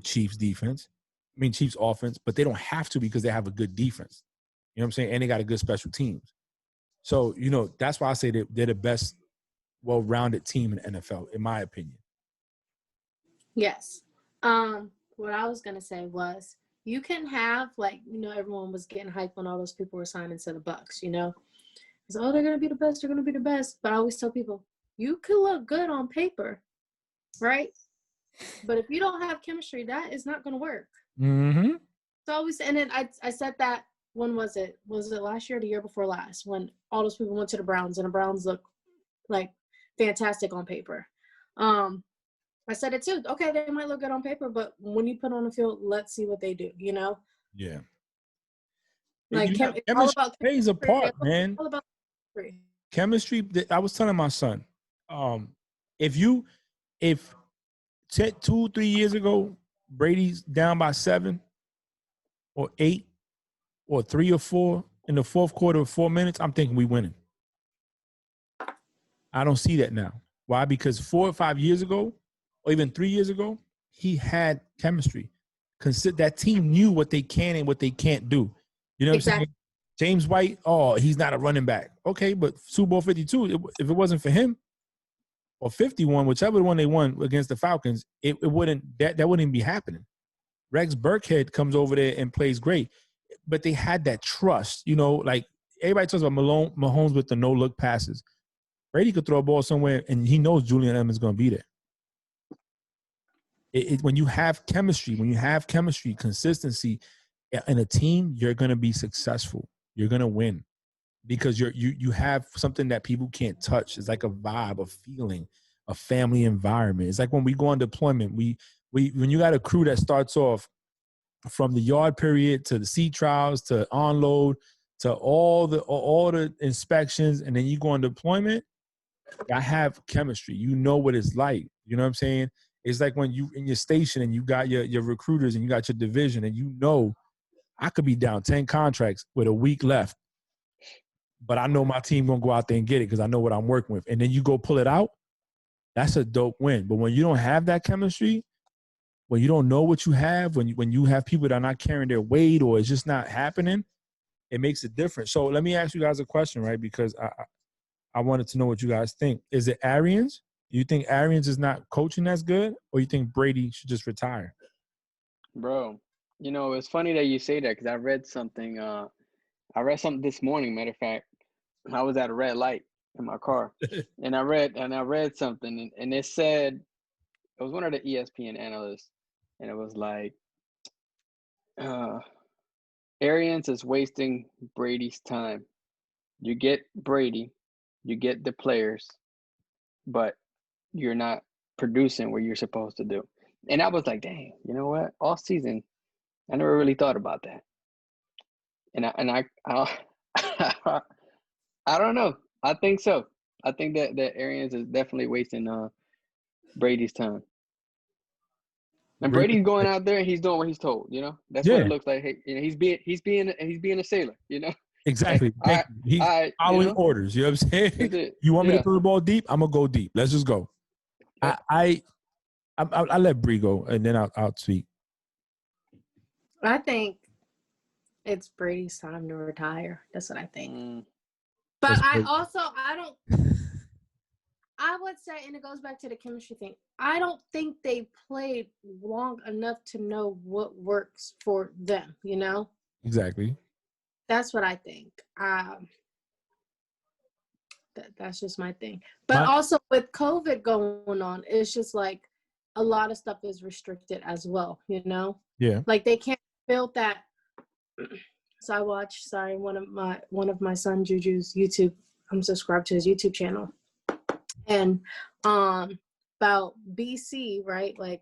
Chiefs' defense. I mean, Chiefs' offense, but they don't have to because they have a good defense. You know what I'm saying? And they got a good special teams. So, that's why I say they're the best, well-rounded team in the NFL, in my opinion. Yes. What I was going to say was you can have, everyone was getting hyped when all those people were signing to the Bucks, It's, they're going to be the best. They're going to be the best. But I always tell people, you can look good on paper, right? But if you don't have chemistry, that is not going to work. Mm-hmm. So and then I said that, when was it? Was it last year or the year before last? When all those people went to the Browns and the Browns look like fantastic on paper. I said it too. Okay, they might look good on paper, but when you put on the field, let's see what they do, Yeah. Like, chemistry plays a part, man. All about chemistry. I was telling my son, if 2-3 years ago, Brady's down by 7 or 8 or 3 or 4 in the fourth quarter of 4 minutes, I'm thinking we winning. I don't see that now. Why? Because 4 or 5 years ago, or even 3 years ago, he had chemistry. That team knew what they can and what they can't do. You know what I'm saying? James White, he's not a running back. Okay, but Super Bowl 52, if it wasn't for him, or 51, whichever one they won against the Falcons, it wouldn't even be happening. Rex Burkhead comes over there and plays great, but they had that trust. Like everybody talks about Mahomes with the no-look passes. Brady could throw a ball somewhere, and he knows Julian Edelman is going to be there. When you have chemistry, consistency in a team, you're going to be successful. You're going to win because you have something that people can't touch. It's like a vibe, a feeling, a family environment. It's like when we go on deployment, when you got a crew that starts off from the yard period to the sea trials to unload to all the inspections, and then you go on deployment. I have chemistry. You know what it's like. You know what I'm saying? It's like when you in your station and you got your recruiters and you got your division, and you know I could be down 10 contracts with a week left, but I know my team gonna go out there and get it because I know what I'm working with. And then you go pull it out. That's a dope win. But when you don't have that chemistry, when you don't know what you have, when you have people that are not carrying their weight or it's just not happening, it makes a difference. So let me ask you guys a question, right? Because I wanted to know what you guys think. Is it Arians? Do you think Arians is not coaching as good, or you think Brady should just retire? Bro, it's funny that you say that because I read something. I read something this morning. Matter of fact, I was at a red light in my car, and I read something, and it said it was one of the ESPN analysts, and it was like, Arians is wasting Brady's time. You get Brady, you get the players, but you're not producing what you're supposed to do. And I was like, dang, you know what? All season, I never really thought about that. And I I don't know. I think so. I think that Arians is definitely wasting Brady's time. And Brady's going out there and he's doing what he's told. That's what it looks like. Hey, he's being a sailor. Exactly. Hey, He's following orders. You know what I'm saying? You want me to throw the ball deep? I'm gonna go deep. Let's just go. I let Bree go, and then I'll speak. I think it's Brady's time to retire. That's what I think. But I would say, and it goes back to the chemistry thing, I don't think they played long enough to know what works for them, Exactly. That's what I think. That's just my thing. But also with COVID going on, it's just like a lot of stuff is restricted as well, Yeah. Like they can't build that. So I watched, one of my son Juju's YouTube. I'm subscribed to his YouTube channel. And about BC, right? Like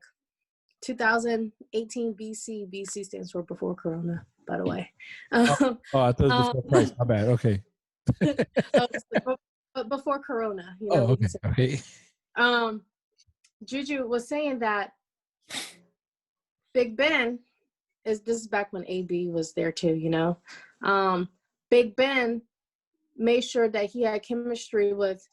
2018 BC. BC stands for before Corona, by the way. I thought it was before Christ. My bad. Okay. Before Corona, Okay. Juju was saying that Big Ben this is back when AB was there too, Big Ben made sure that he had chemistry with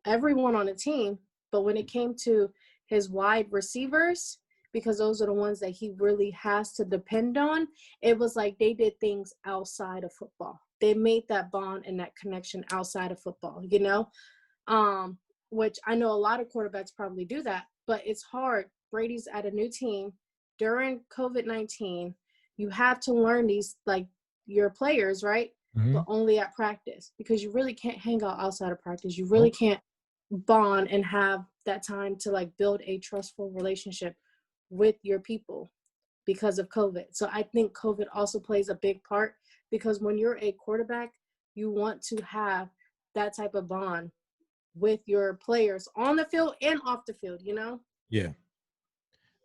everyone on the team, but when it came to his wide receivers, because those are the ones that he really has to depend on, it was like they did things outside of football. They made that bond and that connection outside of football, which I know a lot of quarterbacks probably do that, but it's hard. Brady's at a new team during COVID-19. You have to learn these, like, your players, right? Mm-hmm. But only at practice, because you really can't hang out outside of practice. You really can't bond and have that time to like build a trustful relationship with your people because of COVID. So I think COVID also plays a big part, because when you're a quarterback, you want to have that type of bond with your players on the field and off the field, Yeah.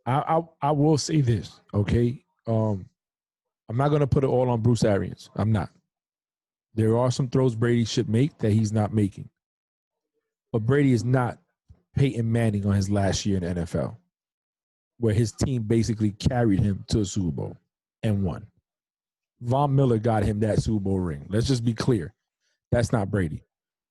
I will say this, okay? I'm not going to put it all on Bruce Arians. I'm not. There are some throws Brady should make that he's not making. But Brady is not Peyton Manning on his last year in the NFL, where his team basically carried him to a Super Bowl and won. Von Miller got him that Super Bowl ring. Let's just be clear. That's not Brady.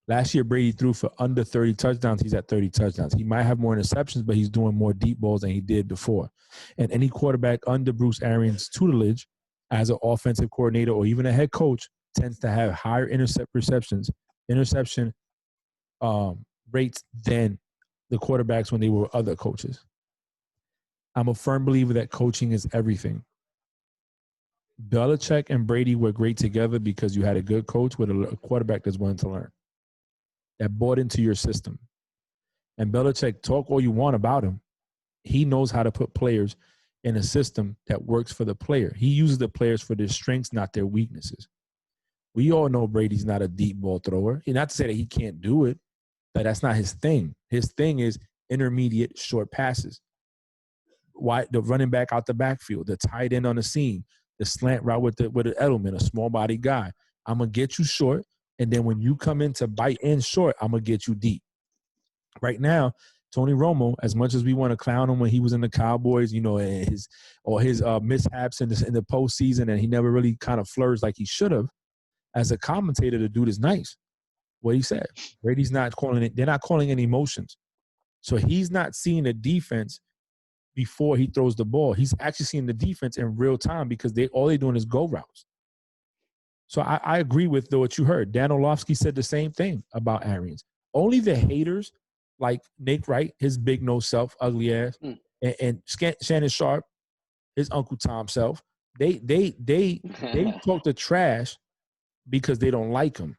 Last year, Brady threw for under 30 touchdowns. He's at 30 touchdowns. He might have more interceptions, but he's doing more deep balls than he did before. And any quarterback under Bruce Arians' tutelage as an offensive coordinator or even a head coach tends to have higher interception rates than the quarterbacks when they were other coaches. I'm a firm believer that coaching is everything. Belichick and Brady were great together because you had a good coach with a quarterback that's willing to learn. that bought into your system. And Belichick, talk all you want about him. He knows how to put players in a system that works for the player. He uses the players for their strengths, not their weaknesses. We all know Brady's not a deep ball thrower. And not to say that he can't do it, but that's not his thing. His thing is intermediate short passes. Why the running back out the backfield, the tight end on the seam, the slant route with an Edelman, a small body guy. I'm gonna get you short, and then when you come in to bite in short, I'm gonna get you deep. Right now, Tony Romo, as much as we want to clown him when he was in the Cowboys, you know, and his mishaps in the postseason, and he never really kind of flourished like he should have. As a commentator, the dude is nice. What he said, Brady's not calling it. They're not calling any motions, so he's not seeing the defense before he throws the ball. He's actually seeing the defense in real time because all they're doing is go routes. So I agree with what you heard. Dan Orlovsky said the same thing about Arians. Only the haters like Nick Wright, his big nose self, ugly ass, and Shannon Sharp, his Uncle Tom self, they talk the trash because they don't like him.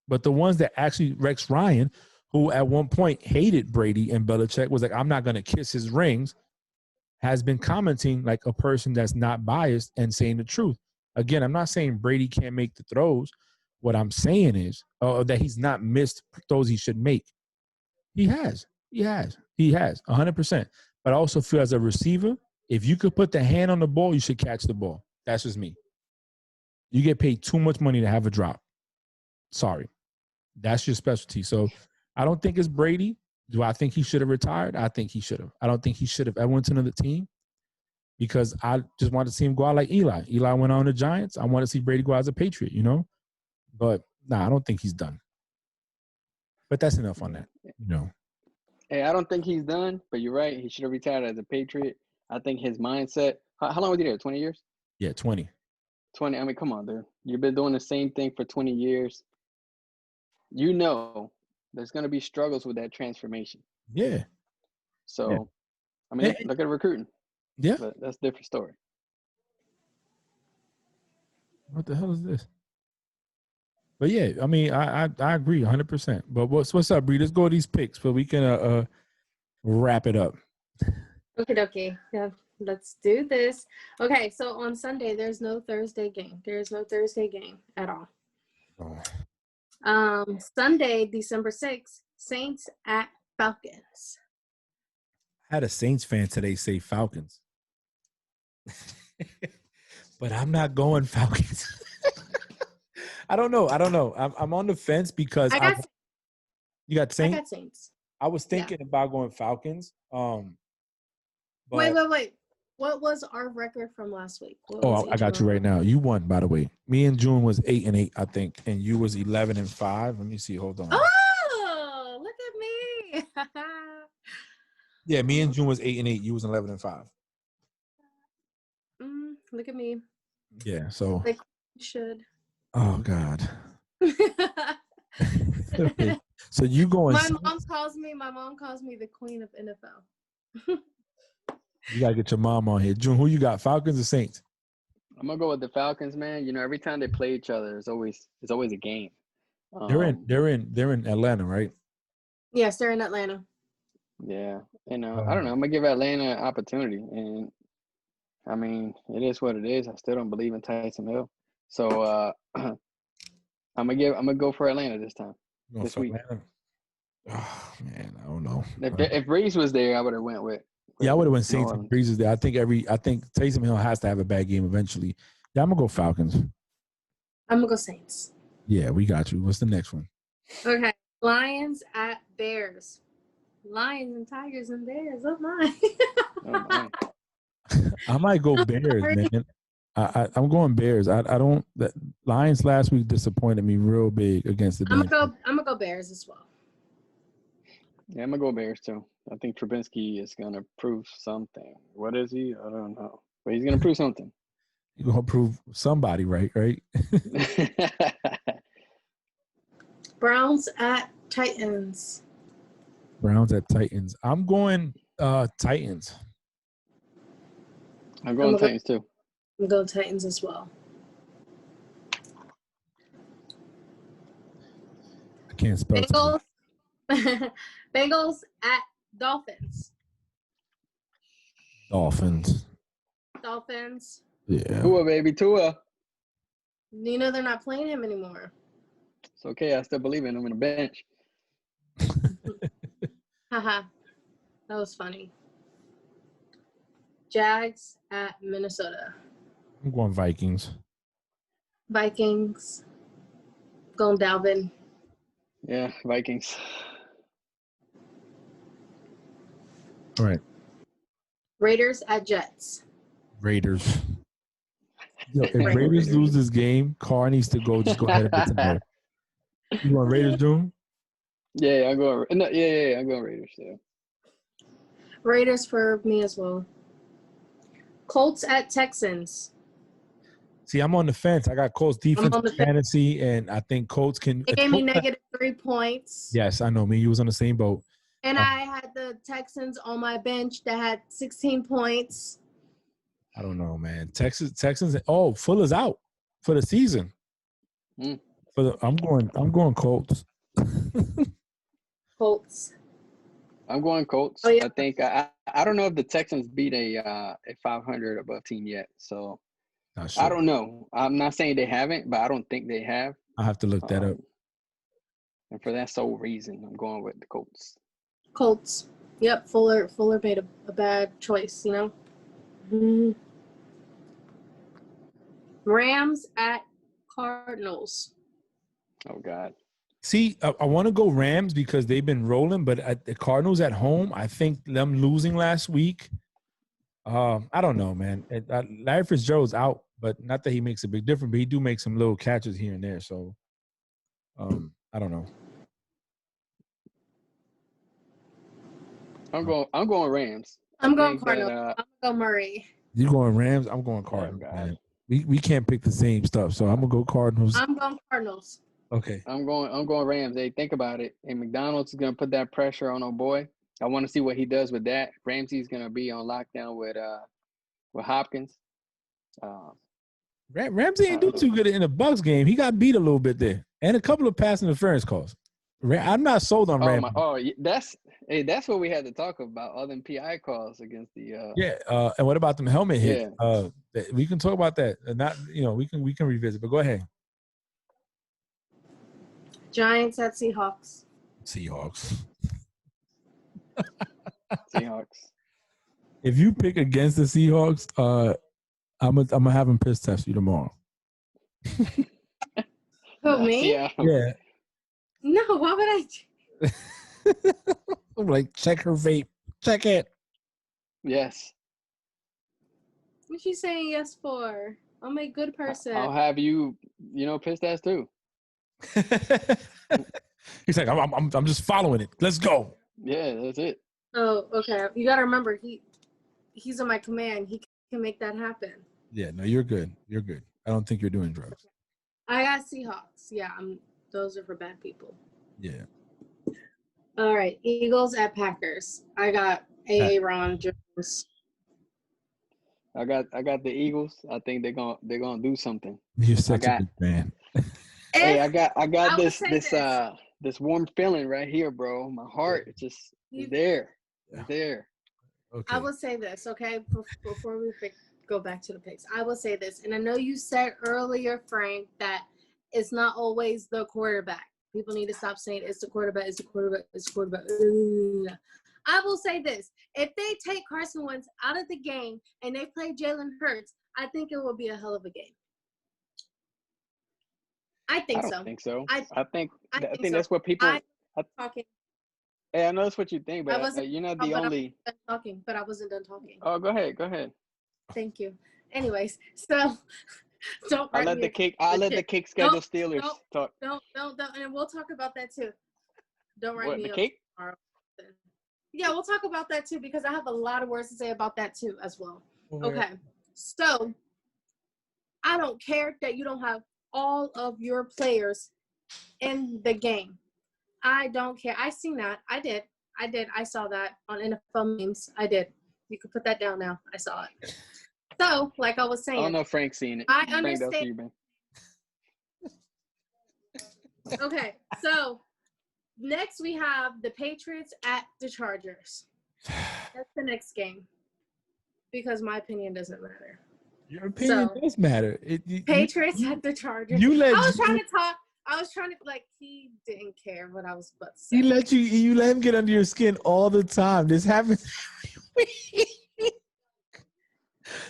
But the ones that actually, Rex Ryan, who at one point hated Brady and Belichick, was like, I'm not going to kiss his rings, has been commenting like a person that's not biased and saying the truth. Again, I'm not saying Brady can't make the throws. What I'm saying is that he's not missed throws he should make. He has. 100%. But I also feel as a receiver, if you could put the hand on the ball, you should catch the ball. That's just me. You get paid too much money to have a drop. Sorry. That's your specialty. So I don't think it's Brady. Do I think he should have retired? I think he should have. I don't think he should have ever went to another team because I just wanted to see him go out like Eli. Eli went on the Giants. I want to see Brady go out as a Patriot, you know? But, I don't think he's done. But that's enough on that, you know. Hey, I don't think he's done, but you're right. He should have retired as a Patriot. I think his mindset – how long was he there, 20 years? Yeah, 20. 20. I mean, come on, dude. You've been doing the same thing for 20 years. You know there's going to be struggles with that transformation. Yeah. So, yeah. I mean, look at recruiting. Yeah. But that's a different story. What the hell is this? But, yeah, I mean, I agree 100%. But what's up, Bree? Let's go to these picks so we can wrap it up. Okay. Yeah, let's do this. Okay, so on Sunday, there's no Thursday game. There's no Thursday game at all. Oh. Sunday, December 6th, Saints at Falcons. I had a Saints fan today say Falcons. But I'm not going Falcons. I don't know. I'm on the fence because you got Saints? I got Saints. I was thinking about going Falcons. But Wait. What was our record from last week? I got you right now. You won, by the way. Me and June was 8-8, I think, and you was 11-5. Let me see. Hold on. Oh, look at me. Yeah, me and June was 8-8. You was 11-5. Look at me. Yeah. So. Like you should. Oh God. Okay. So you going? My mom calls me the queen of NFL. You gotta get your mom on here. June, who you got? Falcons or Saints? I'm gonna go with the Falcons, man. You know, every time they play each other, it's always a game. They're in Atlanta, right? Yes, they're in Atlanta. Yeah, I don't know. I'm gonna give Atlanta an opportunity, and I mean, it is what it is. I still don't believe in Tyson Hill, so I'm gonna go for Atlanta this time. This week. Atlanta? Oh man, I don't know. If Breeze was there, I would have went with. Yeah, I would have went Saints and Breezes there. I think Taysom Hill has to have a bad game eventually. Yeah, I'm gonna go Falcons. I'm gonna go Saints. Yeah, we got you. What's the next one? Okay, Lions at Bears. Lions and Tigers and Bears. Oh my. Oh, my. I might go Bears, man. I'm going Bears. I don't. The Lions last week disappointed me real big against the. I'm gonna go Bears as well. Yeah, I'm gonna go Bears too. I think Trubinsky is gonna prove something. What is he? I don't know, but he's gonna prove something. You're gonna prove somebody right? Browns at Titans. Browns at Titans. I'm going Titans. I'm going Titans too. I'm going Titans as well. can't spell today. Bengals. Bengals at Dolphins. Dolphins. Dolphins. Yeah. Tua, baby, Tua. You know they're not playing him anymore. It's okay. I still believe in him in the bench. Haha. That was funny. Jags at Minnesota. I'm going Vikings. Vikings. Going Dalvin. Yeah, Vikings. All right. Raiders at Jets. Raiders. Yo, if Raiders. Raiders lose this game, Carr needs to go. Just go ahead and retire. You want Raiders, June? Yeah, I'm going. No, yeah, I'm going Raiders. Yeah. Raiders for me as well. Colts at Texans. See, I'm on the fence. I got Colts defense fantasy, and I think Colts can. It gave me -3 points. Yes, I know. Me, you was on the same boat. And I had the Texans on my bench that had 16 points. I don't know, man. Texans. Oh, Fuller's out for the season. I'm going Colts. Colts. I'm going Colts. Oh, yeah. I think I don't know if the Texans beat a 500 above team yet. So Sure. I don't know. I'm not saying they haven't, but I don't think they have. I have to look that up. And for that sole reason, I'm going with the Colts. Colts. Yep, Fuller made a bad choice, you know. Mm-hmm. Rams at Cardinals. Oh God. See, I want to go Rams because they've been rolling, but at the Cardinals at home, I think them losing last week. I don't know, man. Larry Fitzgerald's out, but not that he makes a big difference, but he do make some little catches here and there. So, I don't know. I'm going Rams. I'm going Cardinals. I'm gonna go Murray. You going Rams? I'm going Cardinals. Oh, we can't pick the same stuff, so I'm gonna go Cardinals. I'm going Cardinals. Okay. I'm going Rams. Hey, think about it. And McDonald's is gonna put that pressure on our boy. I want to see what he does with that. Ramsey's gonna be on lockdown with Hopkins. Ramsey ain't do too good in the Bucks game. He got beat a little bit there, and a couple of pass interference calls. I'm not sold on Ramsey. That's what we had to talk about. All them PI calls against the. And what about them helmet hits? Yeah. We can talk about that. Not we can revisit, but go ahead. Giants at Seahawks. Seahawks. If you pick against the Seahawks, I'm gonna have him piss test you tomorrow. Who, me? Yeah. No, why would I? I'm like, check her vape. Check it. Yes. What's she saying yes for? I'm a good person. I'll have you, piss test too. He's like, I'm just following it. Let's go. Yeah, that's it. Oh, okay. You gotta remember, he's in my command. He can make that happen. Yeah, no, you're good. You're good. I don't think you're doing drugs. I got Seahawks. Yeah, those are for bad people. Yeah. All right, Eagles at Packers. I got Aaron Jones. I got the Eagles. I think they're gonna do something. You're such a big fan. Hey, I got this warm feeling right here, bro. My heart is there. It's there. Okay. I will say this, okay, before we go back to the picks. I will say this, and I know you said earlier, Frank, that it's not always the quarterback. People need to stop saying it's the quarterback, it's the quarterback, it's the quarterback. I will say this. If they take Carson Wentz out of the game and they play Jalen Hurts, I think it will be a hell of a game. I don't think so. I think that's what people talking. Hey, I know that's what you think, but you're not the only talking, but I wasn't done talking. Oh, go ahead. Thank you. Anyways, so don't I'll let the kick schedule Steelers talk. Don't, and we'll talk about that too. Don't write me the up kick? Tomorrow. Yeah, we'll talk about that too because I have a lot of words to say about that too as well. Okay, so I don't care that you don't have all of your players in the game. I don't care. I seen that. I did. I saw that on NFL memes. I did. You can put that down now. I saw it. So, like I was saying. I don't know if Frank's seen it. I understand. Okay, so Next, we have the Patriots at the Chargers. That's the next game because my opinion doesn't matter. Your opinion does matter. Patriots at the Chargers. You let I was trying to talk. I was trying to he didn't care what I was about to say. You let him get under your skin all the time. This happens.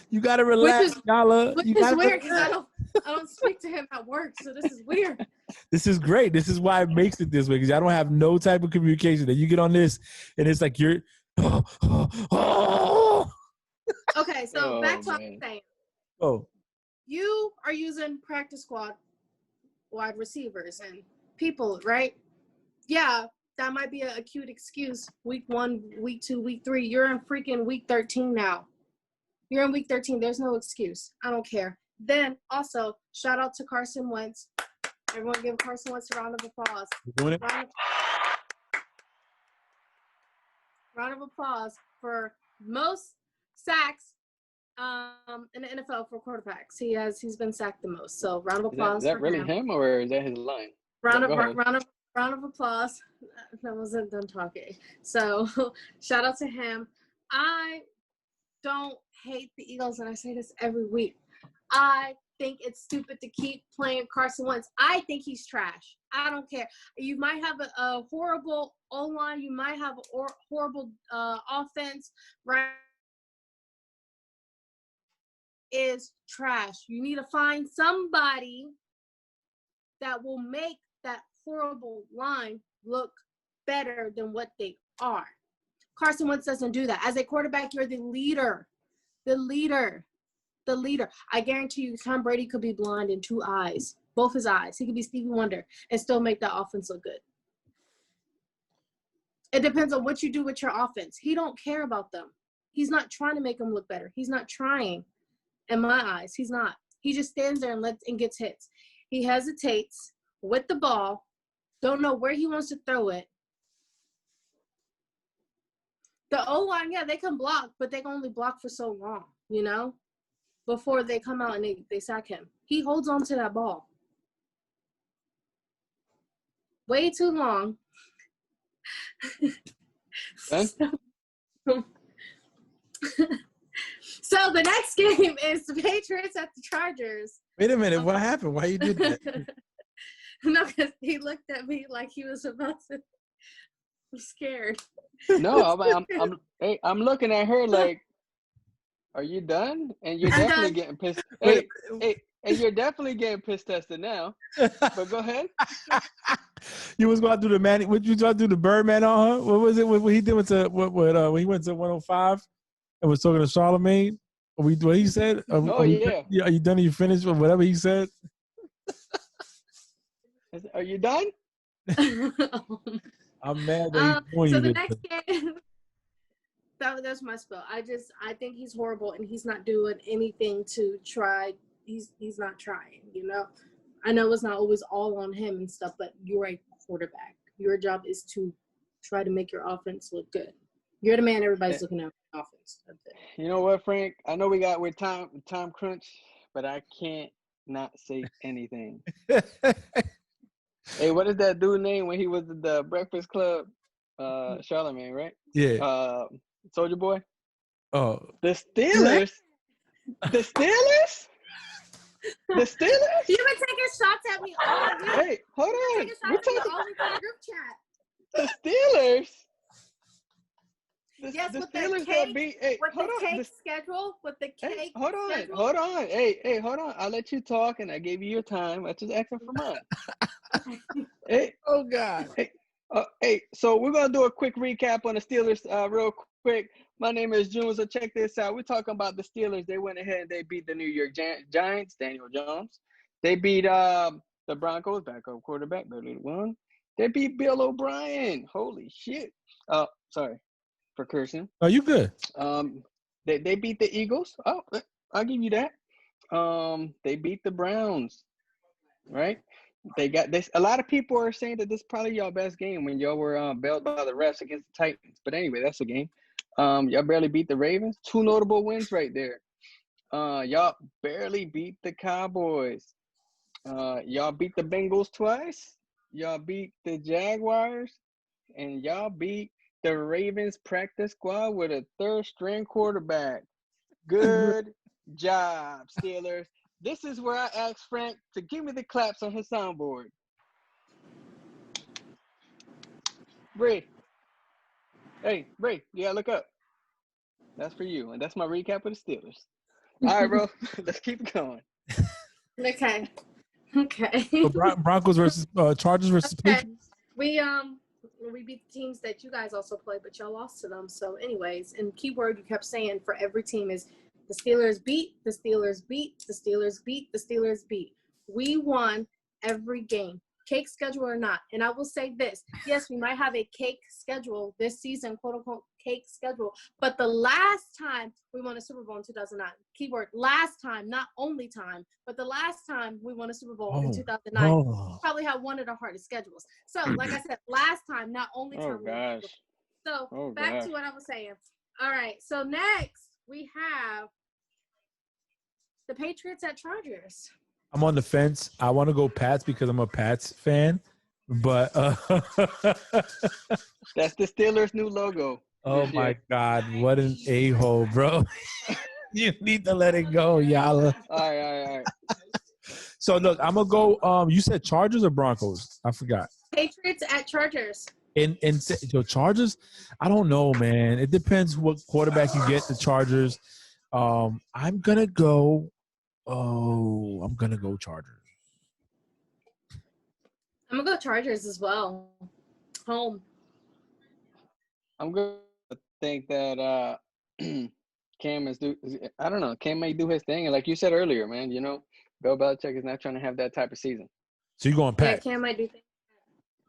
You gotta relax, Nala. Which is weird because I don't speak to him at work, so this is weird. This is great. This is why it makes it this way because I don't have no type of communication. That you get on this and it's like you're. Okay, so back to what I'm saying. Oh, you are using practice squad wide receivers and people, right? Yeah, that might be a cute excuse. Week 1, week 2, week 3. You're in freaking week 13 now. You're in week 13. There's no excuse. I don't care. Then also, shout out to Carson Wentz. Everyone give Carson Wentz a round of applause. you doing it? Round of applause for most sacks in the NFL for quarterbacks. He's been sacked the most. So round of applause. Is that really him or is that his line? Round of applause. That wasn't done talking. So shout out to him. I don't hate the Eagles, and I say this every week. I think it's stupid to keep playing Carson Wentz. I think he's trash. I don't care. You might have a horrible O-line. You might have a horrible offense, right? Is trash. You need to find somebody that will make that horrible line look better than what they are. Carson Wentz doesn't do that. As a quarterback, you're the leader. The leader. I guarantee you Tom Brady could be blind in 2 eyes. Both his eyes. He could be Stevie Wonder and still make that offense look good. It depends on what you do with your offense. He don't care about them. He's not trying to make them look better. He's not trying. In my eyes, he's not. He just stands there and gets hits. He hesitates with the ball, don't know where he wants to throw it. The O-line, yeah, they can block, but they can only block for so long, before they come out and they sack him. He holds on to that ball way too long. So the next game is the Patriots at the Chargers. Wait a minute. What happened? Why you did that? No, because he looked at me like he was about to. I'm scared. No, I'm looking at her like, are you done? And you're definitely getting pissed. Hey, and you're definitely getting piss tested now. But go ahead. You was going to do the man. What you trying to do the Birdman on her? What was it? What he did when he went to 105 and was talking to Charlemagne? What he said? Are you done? Are you finished with whatever he said? Are you done? I'm mad that he's doing so you the this. next game, that's my spell. I think he's horrible and he's not doing anything to try. He's not trying, I know it's not always all on him and stuff, but you're a quarterback. Your job is to try to make your offense look good. You're the man everybody's looking at offense. That's it. You know what, Frank? I know we're time crunch, but I can't not say anything. Hey, what is that dude name when he was at the Breakfast Club? Charlemagne, right? Yeah. Soldier Boy. Oh. The Steelers. The Steelers. The Steelers. You've been taking shots at me all week. Hey, hold on. Taking shots at me all week in the group chat. The Steelers. Yes, the with Steelers the cake, that beat. Hey, with hold the on. cake schedule, with the cake. Hey, hold on. schedule. Hold on. Hey, hold on. I'll let you talk, and I gave you your time. I just asking for mine. Hey. Oh God. Hey. So we're gonna do a quick recap on the Steelers, real quick. My name is June. So check this out. We're talking about the Steelers. They went ahead and they beat the New York Giants. Daniel Jones. They beat the Broncos. Backup quarterback. Barely won. They beat Bill O'Brien. Holy shit. Sorry for cursing. Oh, you good? They beat the Eagles. Oh, I'll give you that. They beat the Browns. Right? They got this. A lot of people are saying that this is probably y'all best game when y'all were bailed by the refs against the Titans. But anyway, that's a game. Y'all barely beat the Ravens. 2 notable wins right there. Y'all barely beat the Cowboys. Y'all beat the Bengals twice. Y'all beat the Jaguars. and y'all beat the Ravens practice squad with a third-string quarterback. Good job, Steelers. This is where I asked Frank to give me the claps on his soundboard. Bree. Hey, Bree, you gotta look up. That's for you, and that's my recap of the Steelers. All right, bro. Let's keep it going. Okay. So Broncos versus Chargers versus Patriots. We beat the teams that you guys also play, but y'all lost to them. So, anyways, and keyword you kept saying for every team is the Steelers beat, the Steelers beat, the Steelers beat, the Steelers beat. We won every game, cake schedule or not. And I will say this: yes, we might have a cake schedule this season, quote unquote cake schedule. But the last time we won a Super Bowl in 2009, keyword last time, not only time, but the last time we won a Super Bowl in 2009, probably had one of the hardest schedules. So, like I said, last time, not only time. Oh gosh. So back to what I was saying. All right. So next we have the Patriots at Chargers. I'm on the fence. I want to go Pats because I'm a Pats fan, but that's the Steelers' new logo. Oh my God, what an a-hole, bro. You need to let it go, Yala. All right. So look, I'm gonna go. You said Chargers or Broncos? I forgot. Patriots at Chargers. So Chargers, I don't know, man. It depends what quarterback you get. The Chargers. I'm gonna go Chargers. I'm gonna go Chargers as well. Home. I'm gonna think that Cam I don't know. Cam may do his thing, and like you said earlier, man, Bill Belichick is not trying to have that type of season. So you're going Pats? Yeah, Cam might do things.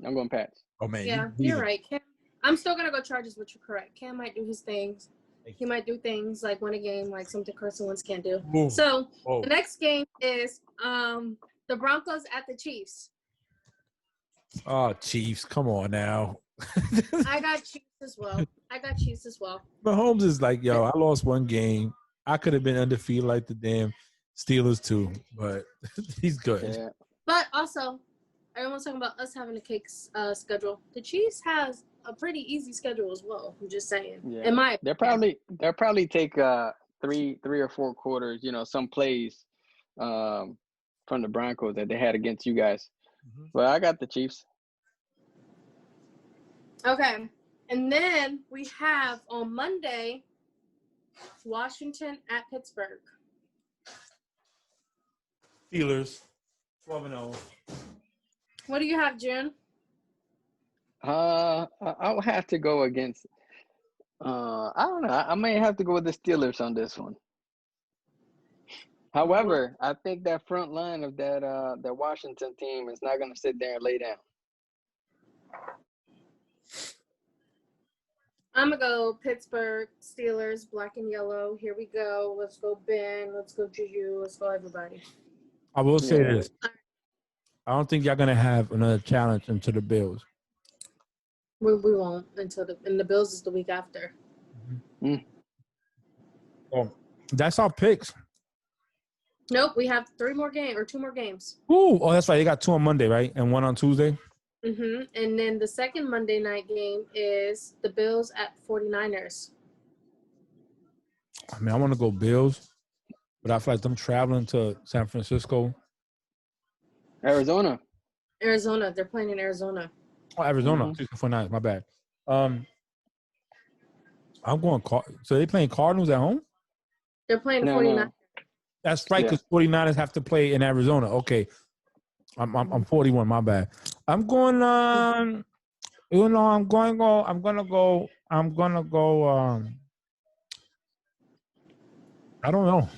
I'm going Pats. Oh man, yeah, you're right. Cam, I'm still gonna go Chargers, but you're correct. Cam might do his things. He might do things like win a game, like something Carson Wentz can't do. Ooh. So the next game is the Broncos at the Chiefs. Oh, Chiefs! Come on now. I got Chiefs as well. Mahomes is like, yo, I lost one game. I could have been undefeated like the damn Steelers too, but he's good. Yeah. But also, everyone's talking about us having a cake schedule. The Chiefs has a pretty easy schedule as well. I'm just saying. Yeah. They'll probably take 3 or 4 quarters. Some plays from the Broncos that they had against you guys. Mm-hmm. But I got the Chiefs. Okay. And then we have on Monday, Washington at Pittsburgh. Steelers, 12-0. What do you have, June? I'll have to go against. I don't know. I may have to go with the Steelers on this one. However, I think that front line of that Washington team is not going to sit there and lay down. I'm going to go Pittsburgh, Steelers, black and yellow. Here we go. Let's go Ben. Let's go Juju. Let's go everybody. I will say this. I don't think y'all going to have another challenge into the Bills. We won't until the Bills is the week after. Mm-hmm. Oh, that's our picks. Nope, we have 2 more games. Ooh, that's right. They got 2 on Monday, right? And 1 on Tuesday. Mm-hmm. And then the second Monday night game is the Bills at 49ers. I mean, I want to go Bills, but I feel like them traveling to San Francisco. Arizona. They're playing in Arizona. Oh, Arizona. 49ers, my bad. I'm going so they playing Cardinals at home? They're playing 49ers. No. That's right, because 49ers have to play in Arizona. Okay. I'm 41, my bad. I'm going I'm gonna go I don't know.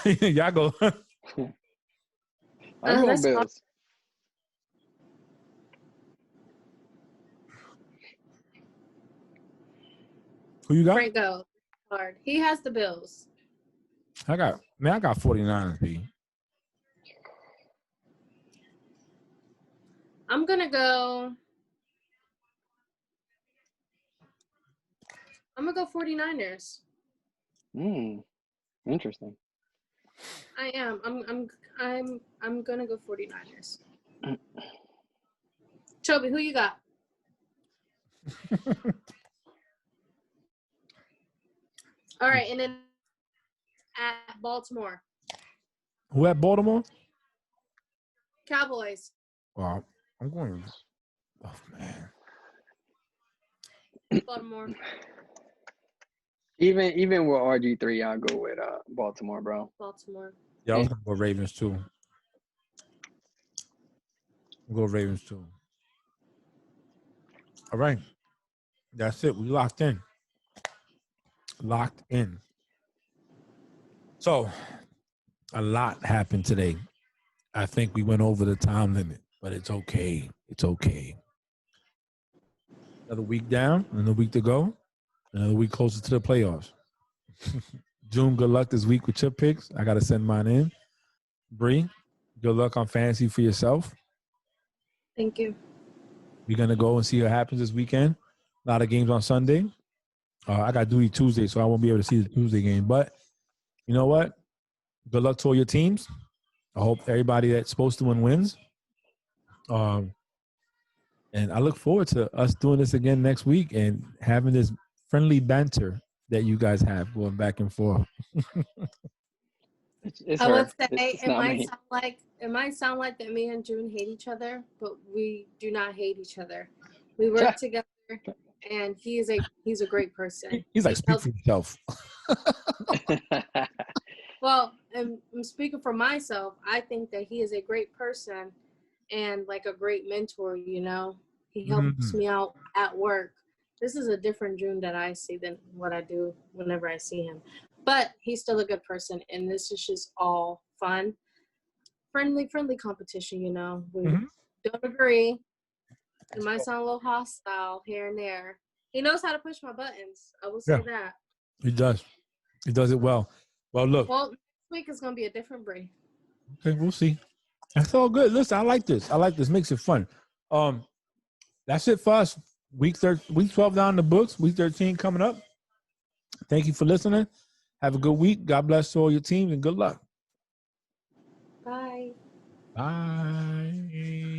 Y'all go. I'm going Bills. Who you got? Frank go hard. He has the Bills. I got 49ers, B. I'm going to go 49ers. Interesting. I am. I'm going to go 49ers. Toby, who you got? All right, and then at Baltimore. Who at Baltimore? Cowboys. Well, I'm going. Oh man. Baltimore. Even with RG3, I'll go with Baltimore, bro. Baltimore. Yeah, I was gonna go Ravens too. I'll go Ravens too. All right. That's it. We locked in. Locked in. So a lot happened today. I think we went over the time limit, but it's okay. It's okay. Another week down, another week to go, another week closer to the playoffs. June, good luck this week with your picks. I got to send mine in. Bree, good luck on fantasy for yourself. Thank you. We're going to go and see what happens this weekend. A lot of games on Sunday. I got duty Tuesday, so I won't be able to see the Tuesday game. But you know what? Good luck to all your teams. I hope everybody that's supposed to win wins. And I look forward to us doing this again next week and having this friendly banter that you guys have going back and forth. It's I her. would say It's it not might me. sound like that me and June hate each other, but we do not hate each other. We work together, and he's a great person. He's like, speak for yourself. Well, and I'm speaking for myself. I think that he is a great person and like a great mentor. You know, he helps me out at work. This is a different June that I see than what I do whenever I see him. But he's still a good person, and this is just all fun, friendly competition. You know, we don't agree. It might sound a little hostile here and there. He knows how to push my buttons. I will say that. He does. He does it well. Well, look. Well, next week is going to be a different Bree. Okay, we'll see. That's all good. Listen, I like this. Makes it fun. That's it for us. Week 12 down the books. Week 13 coming up. Thank you for listening. Have a good week. God bless all your teams and good luck. Bye. Bye.